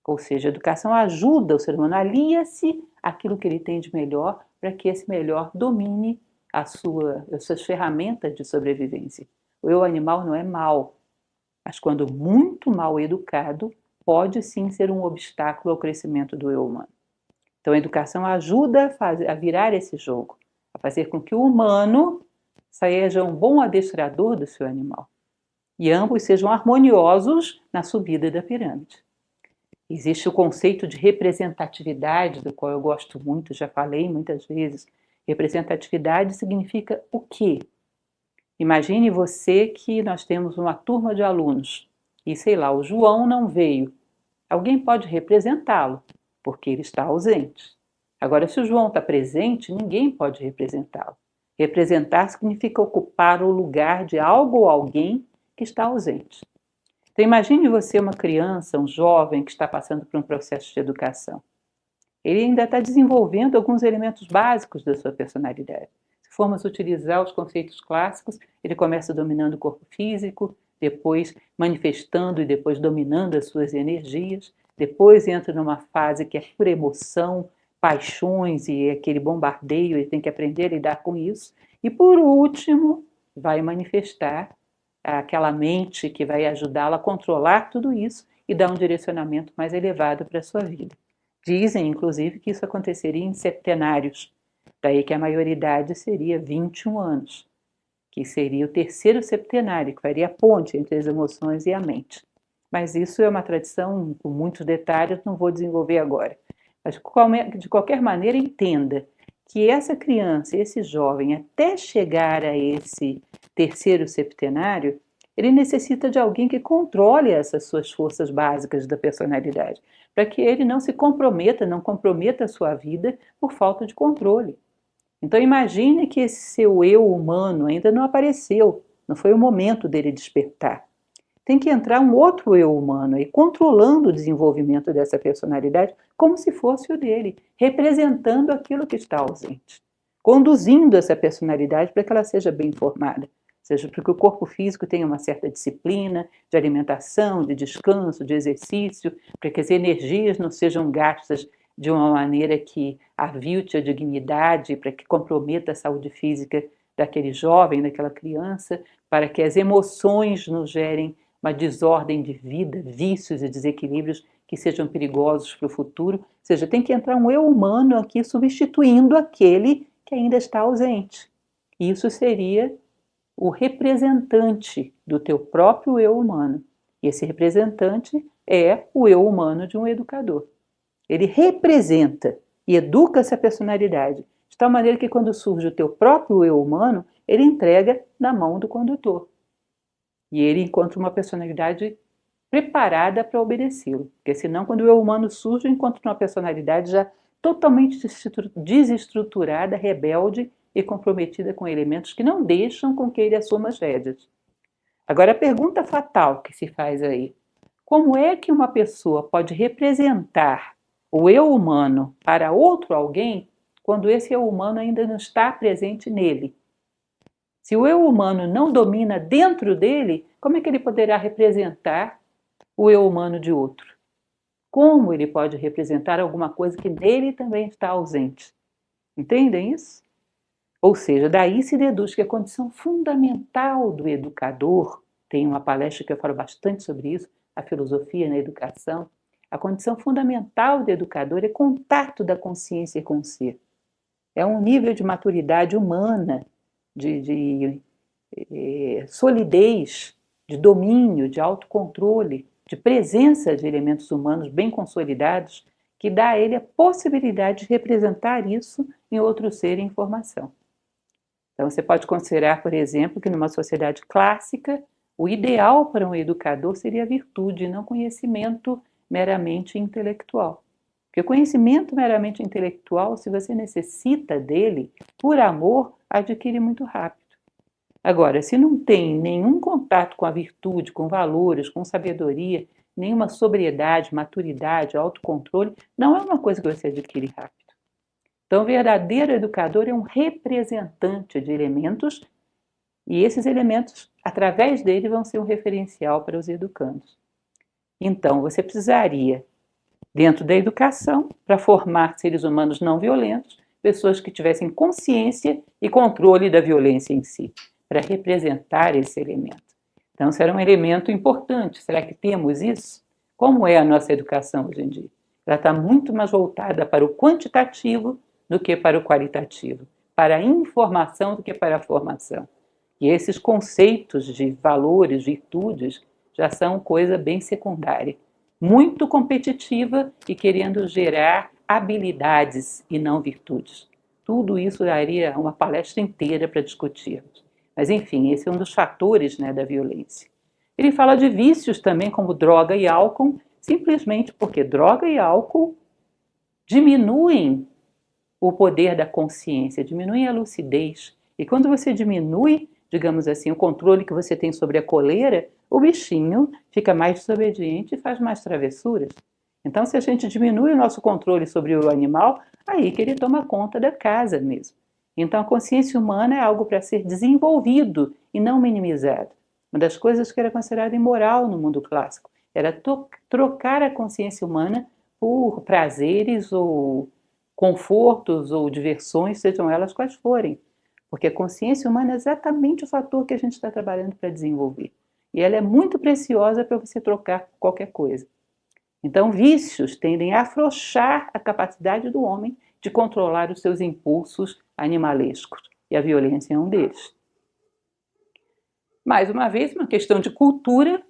Ou seja, a educação ajuda o ser humano, alia-se àquilo que ele tem de melhor para que esse melhor domine as suas ferramentas de sobrevivência. O eu animal não é mau, mas quando muito mal educado, pode sim ser um obstáculo ao crescimento do eu humano. Então a educação ajuda a virar esse jogo, a fazer com que o humano seja um bom adestrador do seu animal e ambos sejam harmoniosos na subida da pirâmide. Existe o conceito de representatividade, do qual eu gosto muito, já falei muitas vezes. Representatividade significa o quê? Imagine você que nós temos uma turma de alunos e, sei lá, o João não veio. Alguém pode representá-lo, porque ele está ausente. Agora, se o João está presente, ninguém pode representá-lo. Representar significa ocupar o lugar de algo ou alguém que está ausente. Então, imagine você uma criança, um jovem que está passando por um processo de educação. Ele ainda está desenvolvendo alguns elementos básicos da sua personalidade. Se formos utilizar os conceitos clássicos, ele começa dominando o corpo físico, depois manifestando e depois dominando as suas energias, depois entra numa fase que é por emoção, paixões e aquele bombardeio, ele tem que aprender a lidar com isso, e por último vai manifestar aquela mente que vai ajudá-lo a controlar tudo isso e dar um direcionamento mais elevado para a sua vida. Dizem, inclusive, que isso aconteceria em septenários, daí que a maioridade seria 21 anos, que seria o 3º septenário, que faria a ponte entre as emoções e a mente. Mas isso é uma tradição com muitos detalhes, não vou desenvolver agora. Mas, de qualquer maneira, entenda que essa criança, esse jovem, até chegar a esse 3º septenário, ele necessita de alguém que controle essas suas forças básicas da personalidade, para que ele não se comprometa, não comprometa a sua vida por falta de controle. Então imagine que esse seu eu humano ainda não apareceu, não foi o momento dele despertar. Tem que entrar um outro eu humano aí, controlando o desenvolvimento dessa personalidade como se fosse o dele, representando aquilo que está ausente, conduzindo essa personalidade para que ela seja bem formada, seja para que o corpo físico tenha uma certa disciplina de alimentação, de descanso, de exercício, para que as energias não sejam gastas de uma maneira que avilte a dignidade, para que comprometa a saúde física daquele jovem, daquela criança, para que as emoções não gerem uma desordem de vida, vícios e desequilíbrios que sejam perigosos para o futuro. Ou seja, tem que entrar um eu humano aqui substituindo aquele que ainda está ausente. Isso seria o representante do teu próprio eu humano. E esse representante é o eu humano de um educador. Ele representa e educa essa personalidade, de tal maneira que quando surge o teu próprio eu humano, ele entrega na mão do condutor. E ele encontra uma personalidade preparada para obedecê-lo. Porque senão, quando o eu humano surge, encontra uma personalidade já totalmente desestruturada, rebelde e comprometida com elementos que não deixam com que ele assuma as rédeas. Agora, a pergunta fatal que se faz aí: como é que uma pessoa pode representar o eu humano para outro alguém quando esse eu humano ainda não está presente nele? Se o eu humano não domina dentro dele, como é que ele poderá representar o eu humano de outro? Como ele pode representar alguma coisa que nele também está ausente? Entendem isso? Ou seja, daí se deduz que a condição fundamental do educador, tem uma palestra que eu falo bastante sobre isso, a filosofia na educação, a condição fundamental do educador é contato da consciência com o ser. É um nível de maturidade humana, de solidez, de domínio, de autocontrole, de presença de elementos humanos bem consolidados, que dá a ele a possibilidade de representar isso em outro ser em formação. Então, você pode considerar, por exemplo, que numa sociedade clássica, o ideal para um educador seria a virtude, não conhecimento meramente intelectual. Porque o conhecimento meramente intelectual, se você necessita dele, por amor, adquire muito rápido. Agora, se não tem nenhum contato com a virtude, com valores, com sabedoria, nenhuma sobriedade, maturidade, autocontrole, não é uma coisa que você adquire rápido. Então, o verdadeiro educador é um representante de elementos e esses elementos, através dele, vão ser um referencial para os educandos. Então, você precisaria, dentro da educação, para formar seres humanos não violentos, pessoas que tivessem consciência e controle da violência em si, para representar esse elemento. Então, será um elemento importante. Será que temos isso? Como é a nossa educação hoje em dia? Ela está muito mais voltada para o quantitativo do que para o qualitativo, para a informação do que para a formação. E esses conceitos de valores, virtudes, já são coisa bem secundária, muito competitiva e querendo gerar habilidades e não virtudes. Tudo isso daria uma palestra inteira para discutirmos. Mas, enfim, esse é um dos fatores, né, da violência. Ele fala de vícios também, como droga e álcool, simplesmente porque droga e álcool diminuem o poder da consciência, diminuem a lucidez. E quando você diminui, digamos assim, o controle que você tem sobre a coleira, o bichinho fica mais desobediente e faz mais travessuras. Então, se a gente diminui o nosso controle sobre o animal, aí que ele toma conta da casa mesmo. Então, a consciência humana é algo para ser desenvolvido e não minimizado. Uma das coisas que era considerada imoral no mundo clássico era trocar a consciência humana por prazeres ou confortos ou diversões, sejam elas quais forem. Porque a consciência humana é exatamente o fator que a gente está trabalhando para desenvolver. E ela é muito preciosa para você trocar por qualquer coisa. Então, vícios tendem a afrouxar a capacidade do homem de controlar os seus impulsos animalescos. E a violência é um deles. Mais uma vez, uma questão de cultura,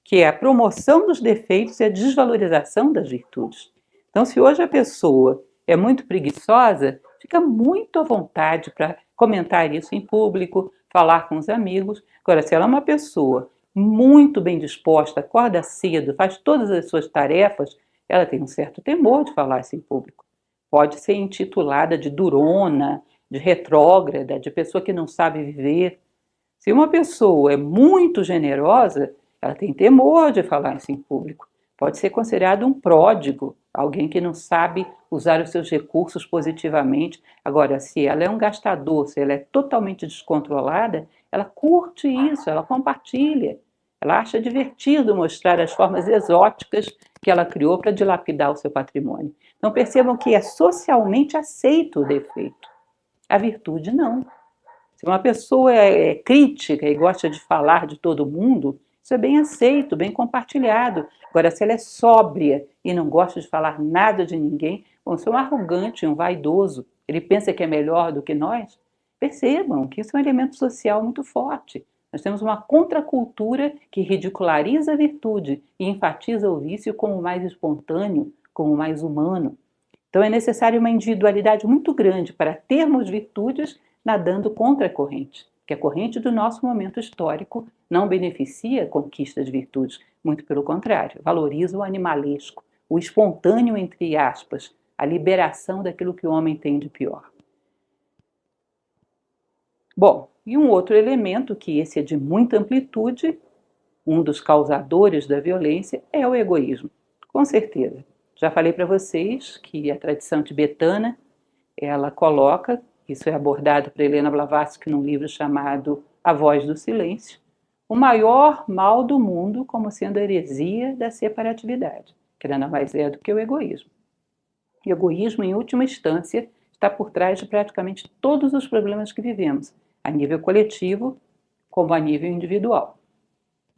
que é a promoção dos defeitos e a desvalorização das virtudes. Então, se hoje a pessoa é muito preguiçosa, fica muito à vontade para comentar isso em público, falar com os amigos. Agora, se ela é uma pessoa muito bem disposta, acorda cedo, faz todas as suas tarefas, ela tem um certo temor de falar isso em público. Pode ser intitulada de durona, de retrógrada, de pessoa que não sabe viver. Se uma pessoa é muito generosa, ela tem temor de falar isso em público. Pode ser considerado um pródigo, alguém que não sabe usar os seus recursos positivamente. Agora, se ela é um gastador, se ela é totalmente descontrolada, ela curte isso, ela compartilha. Ela acha divertido mostrar as formas exóticas que ela criou para dilapidar o seu patrimônio. Então percebam que é socialmente aceito o defeito. A virtude não. Se uma pessoa é crítica e gosta de falar de todo mundo, isso é bem aceito, bem compartilhado. Agora, se ela é sóbria e não gosta de falar nada de ninguém, bom, se é um arrogante, um vaidoso, ele pensa que é melhor do que nós, percebam que isso é um elemento social muito forte. Nós temos uma contracultura que ridiculariza a virtude e enfatiza o vício como mais espontâneo, como mais humano. Então é necessário uma individualidade muito grande para termos virtudes nadando contra a corrente, que a corrente do nosso momento histórico não beneficia a conquista de virtudes, muito pelo contrário, valoriza o animalesco, o espontâneo, entre aspas, a liberação daquilo que o homem tem de pior. Bom, e um outro elemento, que esse é de muita amplitude, um dos causadores da violência, é o egoísmo, com certeza. Já falei para vocês que a tradição tibetana, ela coloca, isso é abordado por Helena Blavatsky num livro chamado A Voz do Silêncio, o maior mal do mundo como sendo a heresia da separatividade, que nada mais é do que o egoísmo. O egoísmo, em última instância, está por trás de praticamente todos os problemas que vivemos, a nível coletivo como a nível individual.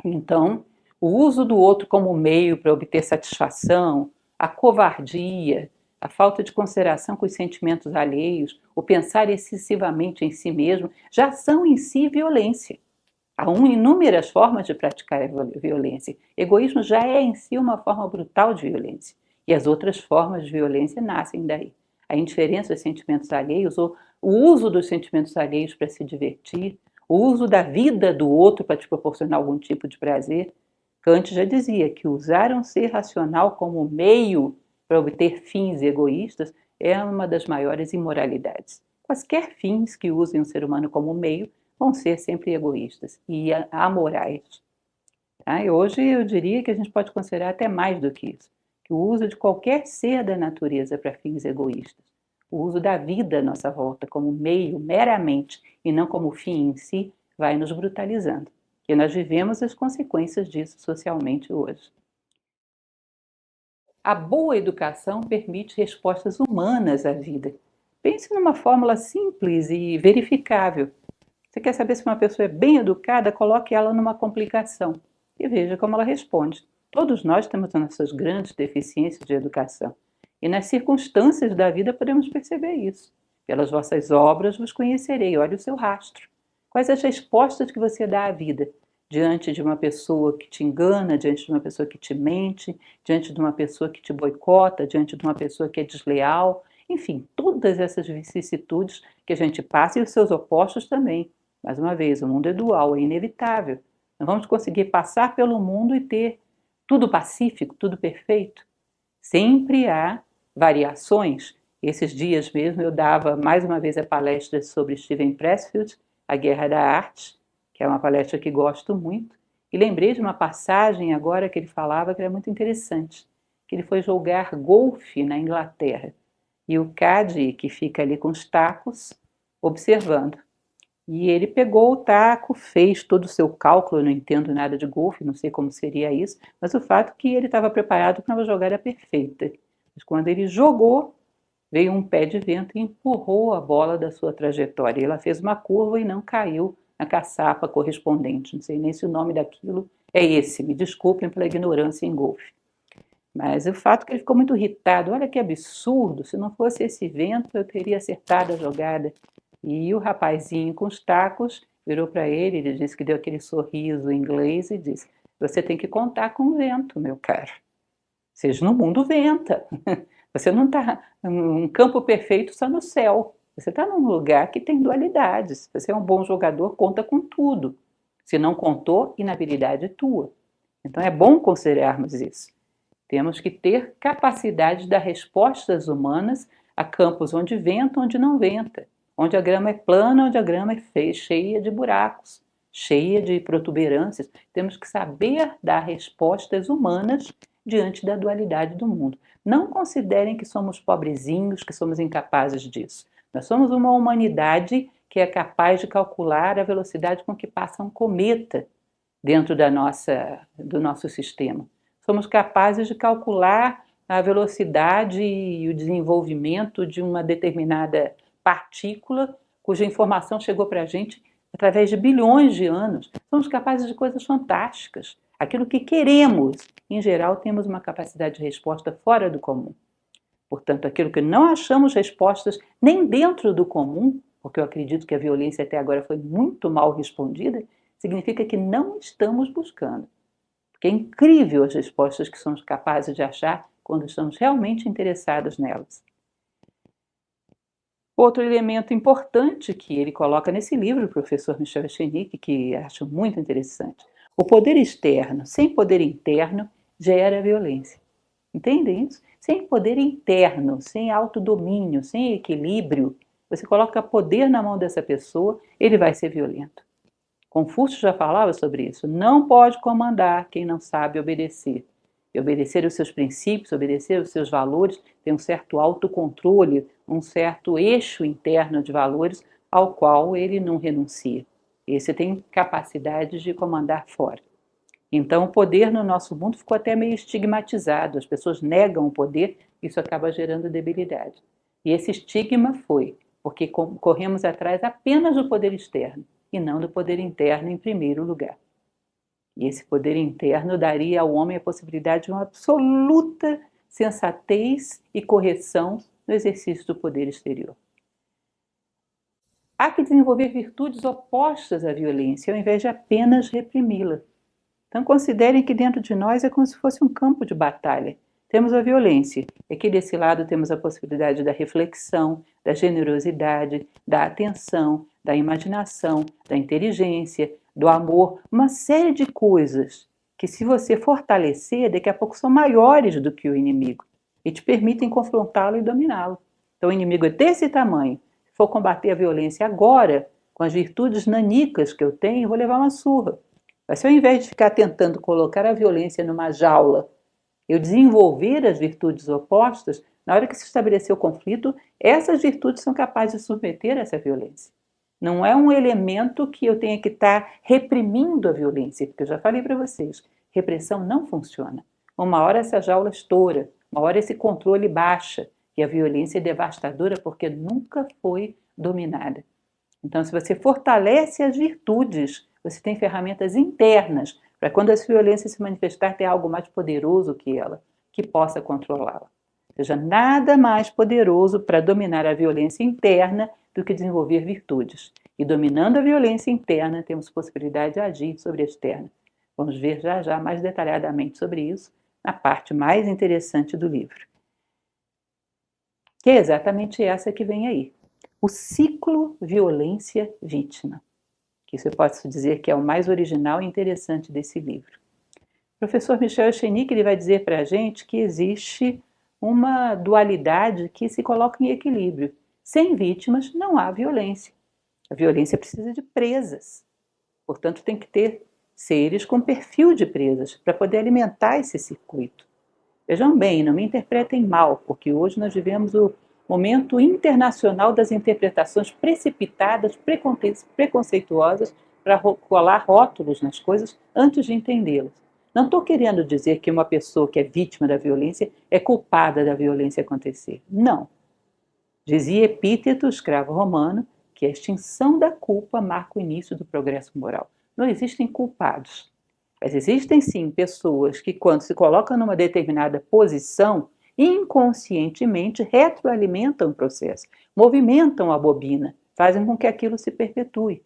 Então, o uso do outro como meio para obter satisfação, a covardia, a falta de consideração com os sentimentos alheios, o pensar excessivamente em si mesmo, já são em si violência. Há inúmeras formas de praticar a violência. Egoísmo já é em si uma forma brutal de violência. E as outras formas de violência nascem daí. A indiferença aos sentimentos alheios, ou o uso dos sentimentos alheios para se divertir, o uso da vida do outro para te proporcionar algum tipo de prazer. Kant já dizia que usar um ser racional como meio para obter fins egoístas é uma das maiores imoralidades. Quaisquer fins que usem o ser humano como meio vão ser sempre egoístas e amorais. Tá? E hoje eu diria que a gente pode considerar até mais do que isso, que o uso de qualquer ser da natureza para fins egoístas, o uso da vida à nossa volta como meio meramente e não como fim em si, vai nos brutalizando. E nós vivemos as consequências disso socialmente hoje. A boa educação permite respostas humanas à vida. Pense numa fórmula simples e verificável. Você quer saber se uma pessoa é bem educada? Coloque ela numa complicação e veja como ela responde. Todos nós temos as nossas grandes deficiências de educação. E nas circunstâncias da vida podemos perceber isso. Pelas vossas obras vos conhecerei. Olha o seu rastro. Quais as respostas que você dá à vida? Diante de uma pessoa que te engana, diante de uma pessoa que te mente, diante de uma pessoa que te boicota, diante de uma pessoa que é desleal. Enfim, todas essas vicissitudes que a gente passa e os seus opostos também. Mais uma vez, o mundo é dual, é inevitável. Não vamos conseguir passar pelo mundo e ter tudo pacífico, tudo perfeito. Sempre há variações. Esses dias mesmo eu dava mais uma vez a palestra sobre Steven Pressfield, A Guerra da Arte, que é uma palestra que gosto muito, e lembrei de uma passagem agora que ele falava que era muito interessante, que ele foi jogar golfe na Inglaterra, e o caddy, que fica ali com os tacos, observando. E ele pegou o taco, fez todo o seu cálculo, eu não entendo nada de golfe, não sei como seria isso, mas o fato é que ele estava preparado para uma jogada perfeita. Mas quando ele jogou, veio um pé de vento e empurrou a bola da sua trajetória. Ela fez uma curva e não caiu na caçapa correspondente. Não sei nem se o nome daquilo é esse, me desculpem pela ignorância em golfe. Mas o fato é que ele ficou muito irritado. Olha que absurdo, se não fosse esse vento eu teria acertado a jogada. E o rapazinho com os tacos virou para ele disse que deu aquele sorriso inglês e disse: você tem que contar com o vento, meu caro. Seja no mundo venta. Você não está num campo perfeito só no céu. Você está num lugar que tem dualidades. Você é um bom jogador, conta com tudo. Se não contou, inabilidade é tua. Então é bom considerarmos isso. Temos que ter capacidade de dar respostas humanas a campos onde venta, onde não venta. Onde a grama é plana, onde a grama é cheia de buracos. cheia de protuberâncias. Temos que saber dar respostas humanas diante da dualidade do mundo. Não considerem que somos pobrezinhos, que somos incapazes disso. Nós somos uma humanidade que é capaz de calcular a velocidade com que passa um cometa dentro do nosso sistema. Somos capazes de calcular a velocidade e o desenvolvimento de uma determinada partícula cuja informação chegou para a gente através de bilhões de anos. Somos capazes de coisas fantásticas. Aquilo que queremos, em geral, temos uma capacidade de resposta fora do comum. Portanto, aquilo que não achamos respostas nem dentro do comum, porque eu acredito que a violência até agora foi muito mal respondida, significa que não estamos buscando. Porque é incrível as respostas que somos capazes de achar quando estamos realmente interessados nelas. Outro elemento importante que ele coloca nesse livro, o professor Michel Echenique, que acho muito interessante. O poder externo sem poder interno gera violência. Entendem isso? Sem poder interno, sem autodomínio, sem equilíbrio, você coloca poder na mão dessa pessoa, ele vai ser violento. Confúcio já falava sobre isso. Não pode comandar quem não sabe obedecer. E obedecer os seus princípios, obedecer os seus valores, tem um certo autocontrole, um certo eixo interno de valores ao qual ele não renuncia. Esse tem capacidade de comandar fora. Então, o poder no nosso mundo ficou até meio estigmatizado. As pessoas negam o poder, isso acaba gerando debilidade. E esse estigma foi porque corremos atrás apenas do poder externo e não do poder interno em primeiro lugar. E esse poder interno daria ao homem a possibilidade de uma absoluta sensatez e correção no exercício do poder exterior. Há que desenvolver virtudes opostas à violência, ao invés de apenas reprimi-la. Então considerem que dentro de nós é como se fosse um campo de batalha. Temos a violência, e aqui desse lado temos a possibilidade da reflexão, da generosidade, da atenção, da imaginação, da inteligência, do amor, uma série de coisas que, se você fortalecer, daqui a pouco são maiores do que o inimigo e te permitem confrontá-lo e dominá-lo. Então o inimigo é desse tamanho. Se for combater a violência agora, com as virtudes nanicas que eu tenho, eu vou levar uma surra. Mas se ao invés de ficar tentando colocar a violência numa jaula, eu desenvolver as virtudes opostas, na hora que se estabelecer o conflito, essas virtudes são capazes de submeter essa violência. Não é um elemento que eu tenha que estar reprimindo a violência, porque eu já falei para vocês, repressão não funciona. Uma hora essa jaula estoura, uma hora esse controle baixa, e a violência é devastadora porque nunca foi dominada. Então, se você fortalece as virtudes, você tem ferramentas internas para quando essa violência se manifestar, ter algo mais poderoso que ela, que possa controlá-la. Ou seja, nada mais poderoso para dominar a violência interna do que desenvolver virtudes. E dominando a violência interna, temos possibilidade de agir sobre a externa. Vamos ver já já mais detalhadamente sobre isso na parte mais interessante do livro. Que é exatamente essa que vem aí. O ciclo violência-vítima. Que isso eu posso dizer que é o mais original e interessante desse livro. O professor Michel Echenique ele vai dizer para a gente que existe uma dualidade que se coloca em equilíbrio. Sem vítimas não há violência. A violência precisa de presas. Portanto, tem que ter seres com perfil de presas para poder alimentar esse circuito. Vejam bem, não me interpretem mal, porque hoje nós vivemos o momento internacional das interpretações precipitadas, preconceituosas, para colar rótulos nas coisas antes de entendê-las. Não estou querendo dizer que uma pessoa que é vítima da violência é culpada da violência acontecer. Não. Dizia Epíteto, escravo romano, que a extinção da culpa marca o início do progresso moral. Não existem culpados. Mas existem sim pessoas que, quando se colocam numa determinada posição, inconscientemente retroalimentam o processo, movimentam a bobina, fazem com que aquilo se perpetue.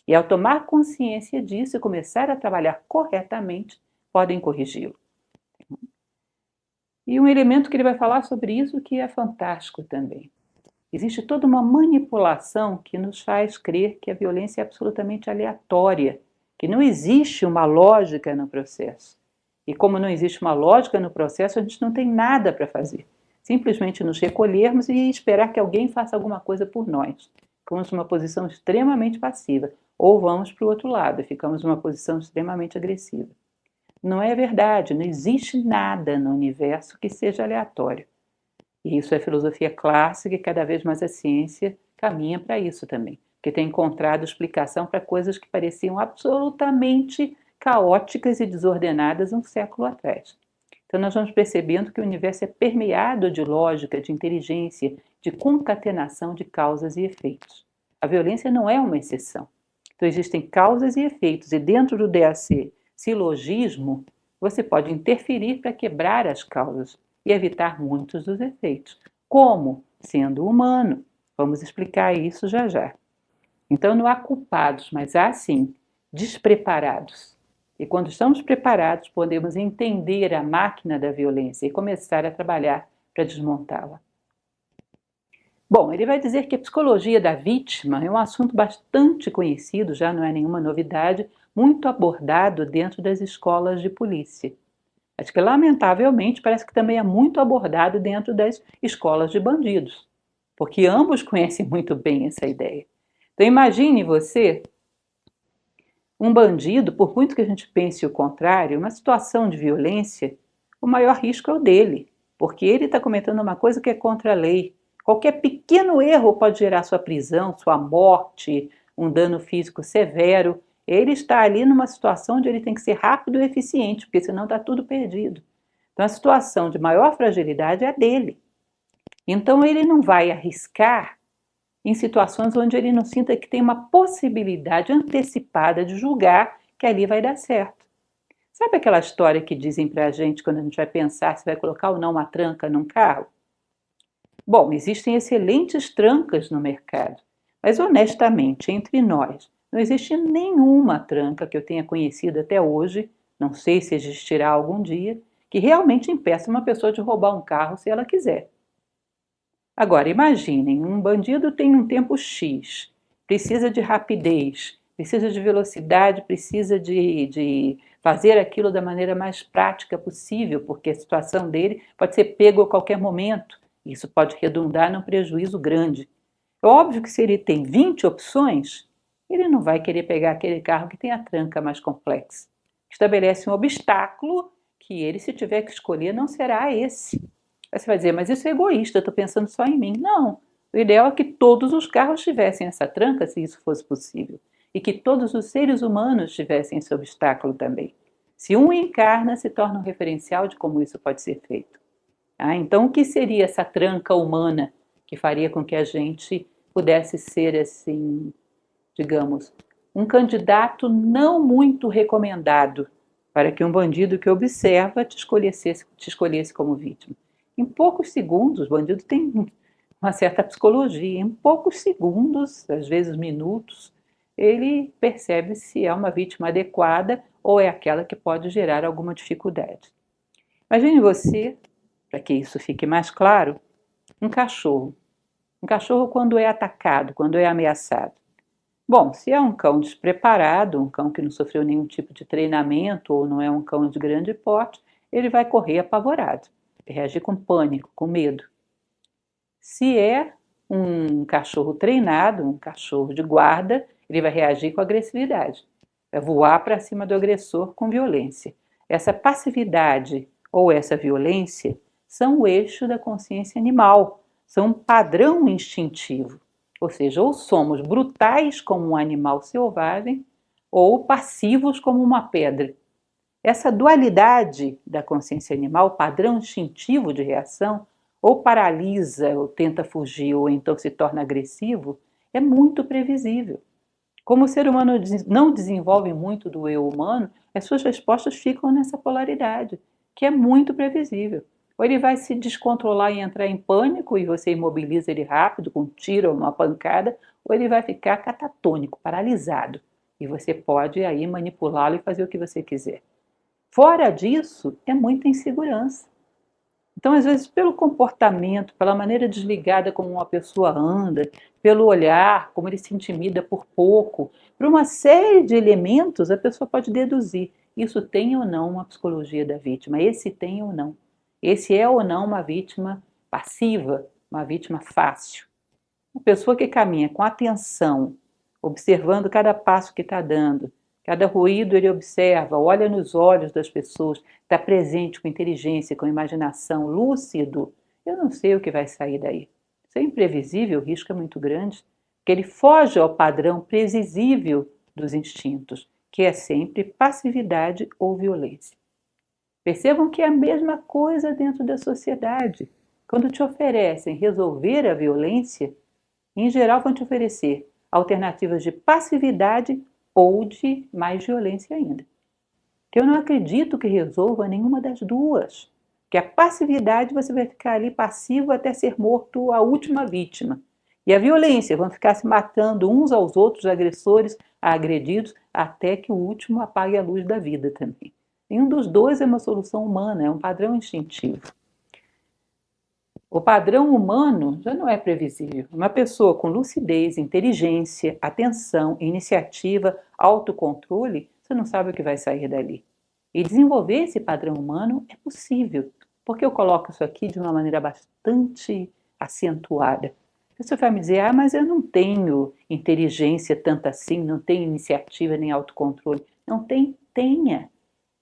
E ao tomar consciência disso e começar a trabalhar corretamente, podem corrigi-lo. E um elemento que ele vai falar sobre isso que é fantástico também. Existe toda uma manipulação que nos faz crer que a violência é absolutamente aleatória, que não existe uma lógica no processo. E como não existe uma lógica no processo, a gente não tem nada para fazer. Simplesmente nos recolhermos e esperar que alguém faça alguma coisa por nós. ficamos numa posição extremamente passiva, ou vamos para o outro lado e ficamos numa posição extremamente agressiva. Não é verdade, não existe nada no universo que seja aleatório. E isso é filosofia clássica e cada vez mais a ciência caminha para isso também, porque tem encontrado explicação para coisas que pareciam absolutamente caóticas e desordenadas um século atrás. Então nós vamos percebendo que o universo é permeado de lógica, de inteligência, de concatenação de causas e efeitos. A violência não é uma exceção. Então existem causas e efeitos, e dentro do DAC silogismo, você pode interferir para quebrar as causas e evitar muitos dos efeitos. Como? Sendo humano. Vamos explicar isso já já. Então não há culpados, mas há sim despreparados. E quando estamos preparados, podemos entender a máquina da violência e começar a trabalhar para desmontá-la. Bom, ele vai dizer que a psicologia da vítima é um assunto bastante conhecido, já não é nenhuma novidade, muito abordado dentro das escolas de polícia. Acho que, lamentavelmente, parece que também é muito abordado dentro das escolas de bandidos, porque ambos conhecem muito bem essa ideia. Então, imagine você, um bandido, por muito que a gente pense o contrário, uma situação de violência, o maior risco é o dele, porque ele está cometendo uma coisa que é contra a lei. Qualquer pequeno erro pode gerar sua prisão, sua morte, um dano físico severo. Ele está ali numa situação onde ele tem que ser rápido e eficiente, porque senão está tudo perdido. Então a situação de maior fragilidade é a dele. Então ele não vai arriscar em situações onde ele não sinta que tem uma possibilidade antecipada de julgar que ali vai dar certo. Sabe aquela história que dizem pra gente quando a gente vai pensar se vai colocar ou não uma tranca num carro? Bom, existem excelentes trancas no mercado, mas honestamente, entre nós, não existe nenhuma tranca que eu tenha conhecido até hoje, não sei se existirá algum dia, que realmente impeça uma pessoa de roubar um carro se ela quiser. Agora, imaginem, um bandido tem um tempo X, precisa de rapidez, precisa de velocidade, precisa de fazer aquilo da maneira mais prática possível, porque a situação dele pode ser pego a qualquer momento. Isso pode redundar num prejuízo grande. É óbvio que se ele tem 20 opções, ele não vai querer pegar aquele carro que tem a tranca mais complexa. Estabelece um obstáculo que ele, se tiver que escolher, não será esse. Aí você vai dizer, mas isso é egoísta, eu estou pensando só em mim. Não, o ideal é que todos os carros tivessem essa tranca, se isso fosse possível, e que todos os seres humanos tivessem esse obstáculo também. Se um encarna, se torna um referencial de como isso pode ser feito. Então, o que seria essa tranca humana que faria com que a gente pudesse ser, assim, digamos, um candidato não muito recomendado para que um bandido que observa te escolhesse como vítima? Em poucos segundos, o bandido tem uma certa psicologia, em poucos segundos, às vezes minutos, ele percebe se é uma vítima adequada ou é aquela que pode gerar alguma dificuldade. Imagine você, para que isso fique mais claro, um cachorro. Um cachorro quando é atacado, quando é ameaçado. Bom, se é um cão despreparado, um cão que não sofreu nenhum tipo de treinamento ou não é um cão de grande porte, ele vai correr apavorado, reagir com pânico, com medo. Se é um cachorro treinado, um cachorro de guarda, ele vai reagir com agressividade, vai voar para cima do agressor com violência. Essa passividade ou essa violência são o eixo da consciência animal, são um padrão instintivo. Ou seja, ou somos brutais como um animal selvagem, ou passivos como uma pedra. Essa dualidade da consciência animal, padrão instintivo de reação, ou paralisa, ou tenta fugir, ou então se torna agressivo, é muito previsível. Como o ser humano não desenvolve muito do eu humano, as suas respostas ficam nessa polaridade, que é muito previsível. Ou ele vai se descontrolar e entrar em pânico e você imobiliza ele rápido, com um tiro ou uma pancada, ou ele vai ficar catatônico, paralisado. E você pode aí manipulá-lo e fazer o que você quiser. Fora disso, é muita insegurança. Então, às vezes, pelo comportamento, pela maneira desligada como uma pessoa anda, pelo olhar, como ele se intimida por pouco, por uma série de elementos, a pessoa pode deduzir. Isso tem ou não uma psicologia da vítima? Esse tem ou não? Esse é ou não uma vítima passiva, uma vítima fácil? Uma pessoa que caminha com atenção, observando cada passo que está dando, cada ruído ele observa, olha nos olhos das pessoas, está presente com inteligência, com imaginação, lúcido, eu não sei o que vai sair daí. Isso é imprevisível, o risco é muito grande, porque ele foge ao padrão previsível dos instintos, que é sempre passividade ou violência. Percebam que é a mesma coisa dentro da sociedade. Quando te oferecem resolver a violência, em geral vão te oferecer alternativas de passividade ou de mais violência ainda. Eu não acredito que resolva nenhuma das duas. Que a passividade você vai ficar ali passivo até ser morto a última vítima. E a violência, vão ficar se matando uns aos outros, agressores a agredidos, até que o último apague a luz da vida também. Nenhum dos dois é uma solução humana, é um padrão instintivo. O padrão humano já não é previsível. Uma pessoa com lucidez, inteligência, atenção, iniciativa, autocontrole, você não sabe o que vai sair dali. E desenvolver esse padrão humano é possível, porque eu coloco isso aqui de uma maneira bastante acentuada. Você vai me dizer, mas eu não tenho inteligência tanto assim, não tenho iniciativa nem autocontrole. Não tem, tenha.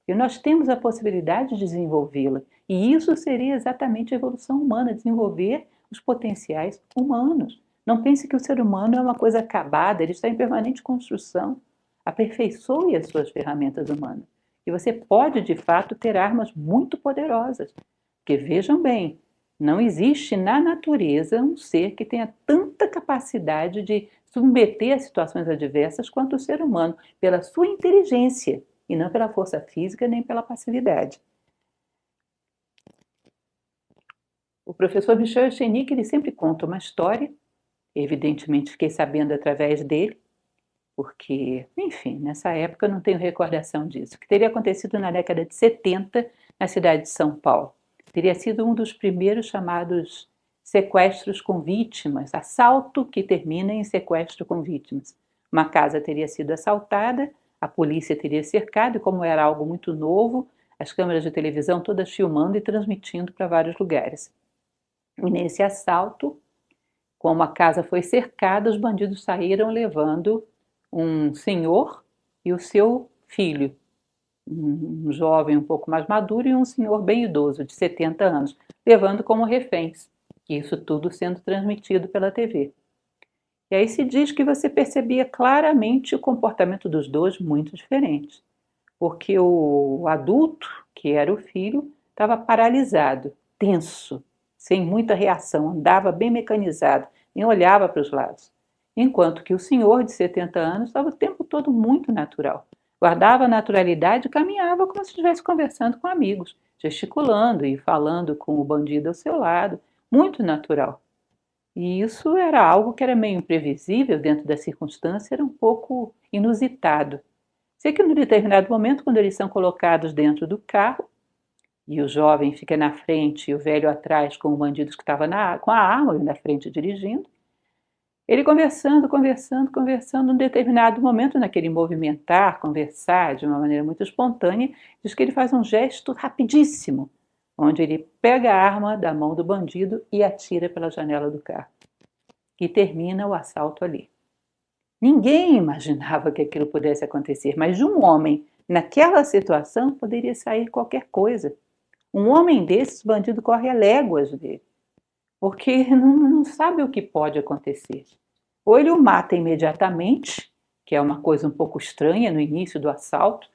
E nós temos a possibilidade de desenvolvê-la. E isso seria exatamente a evolução humana, desenvolver os potenciais humanos. Não pense que o ser humano é uma coisa acabada, ele está em permanente construção. Aperfeiçoe as suas ferramentas humanas. E você pode, de fato, ter armas muito poderosas. Porque vejam bem, não existe na natureza um ser que tenha tanta capacidade de submeter a situações adversas quanto o ser humano, pela sua inteligência, e não pela força física nem pela passividade. O professor Michel Echenique, ele sempre conta uma história, evidentemente fiquei sabendo através dele, porque, enfim, nessa época eu não tenho recordação disso, que teria acontecido na década de 70 na cidade de São Paulo. Teria sido um dos primeiros chamados sequestros com vítimas, assalto que termina em sequestro com vítimas. Uma casa teria sido assaltada, a polícia teria cercado, e como era algo muito novo, as câmeras de televisão todas filmando e transmitindo para vários lugares. E nesse assalto, como a casa foi cercada, os bandidos saíram levando um senhor e o seu filho, um jovem um pouco mais maduro e um senhor bem idoso, de 70 anos, levando como reféns. Isso tudo sendo transmitido pela TV. E aí se diz que você percebia claramente o comportamento dos dois muito diferente, porque o adulto, que era o filho, estava paralisado, tenso, sem muita reação, andava bem mecanizado, nem olhava para os lados. Enquanto que o senhor de 70 anos estava o tempo todo muito natural. Guardava a naturalidade e caminhava como se estivesse conversando com amigos, gesticulando e falando com o bandido ao seu lado, muito natural. E isso era algo que era meio imprevisível dentro da circunstância, era um pouco inusitado. Sei que, num determinado momento, quando eles são colocados dentro do carro, e o jovem fica na frente e o velho atrás com o bandido que estava com a arma na frente dirigindo, ele conversando, num determinado momento, naquele movimentar, conversar de uma maneira muito espontânea, diz que ele faz um gesto rapidíssimo, onde ele pega a arma da mão do bandido e atira pela janela do carro. E termina o assalto ali. Ninguém imaginava que aquilo pudesse acontecer, mas de um homem naquela situação poderia sair qualquer coisa. Um homem desses, o bandido corre a léguas dele, porque não sabe o que pode acontecer. Ou ele o mata imediatamente, que é uma coisa um pouco estranha no início do assalto,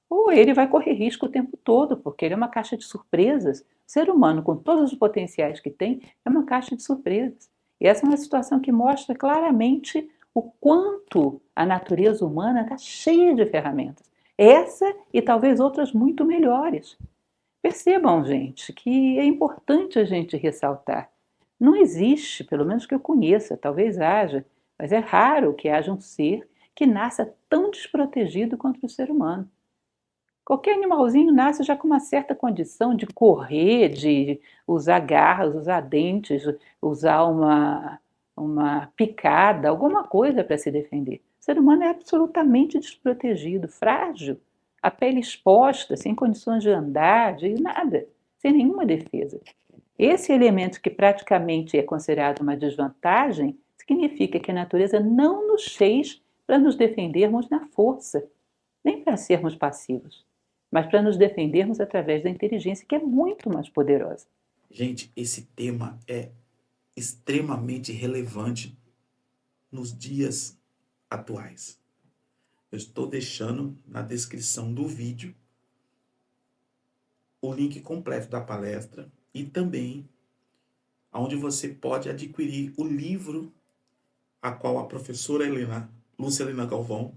ou ele vai correr risco o tempo todo, porque ele é uma caixa de surpresas. O ser humano, com todos os potenciais que tem, é uma caixa de surpresas. E essa é uma situação que mostra claramente o quanto a natureza humana está cheia de ferramentas. Essa e talvez outras muito melhores. Percebam, gente, que é importante a gente ressaltar. Não existe, pelo menos que eu conheça, talvez haja, mas é raro que haja um ser que nasça tão desprotegido quanto o ser humano. Qualquer animalzinho nasce já com uma certa condição de correr, de usar garras, usar dentes, usar uma picada, alguma coisa para se defender. O ser humano é absolutamente desprotegido, frágil, a pele exposta, sem condições de andar, de nada, sem nenhuma defesa. Esse elemento que praticamente é considerado uma desvantagem significa que a natureza não nos fez para nos defendermos na força, nem para sermos passivos, mas para nos defendermos através da inteligência, que é muito mais poderosa. Gente, esse tema é extremamente relevante nos dias atuais. Eu estou deixando na descrição do vídeo o link completo da palestra e também onde você pode adquirir o livro a qual a professora Lúcia Helena Galvão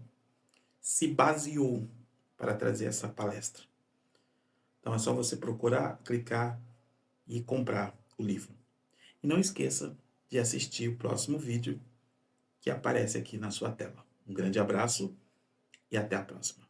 se baseou para trazer essa palestra. Então é só você procurar, clicar e comprar o livro. E não esqueça de assistir o próximo vídeo que aparece aqui na sua tela. Um grande abraço e até a próxima.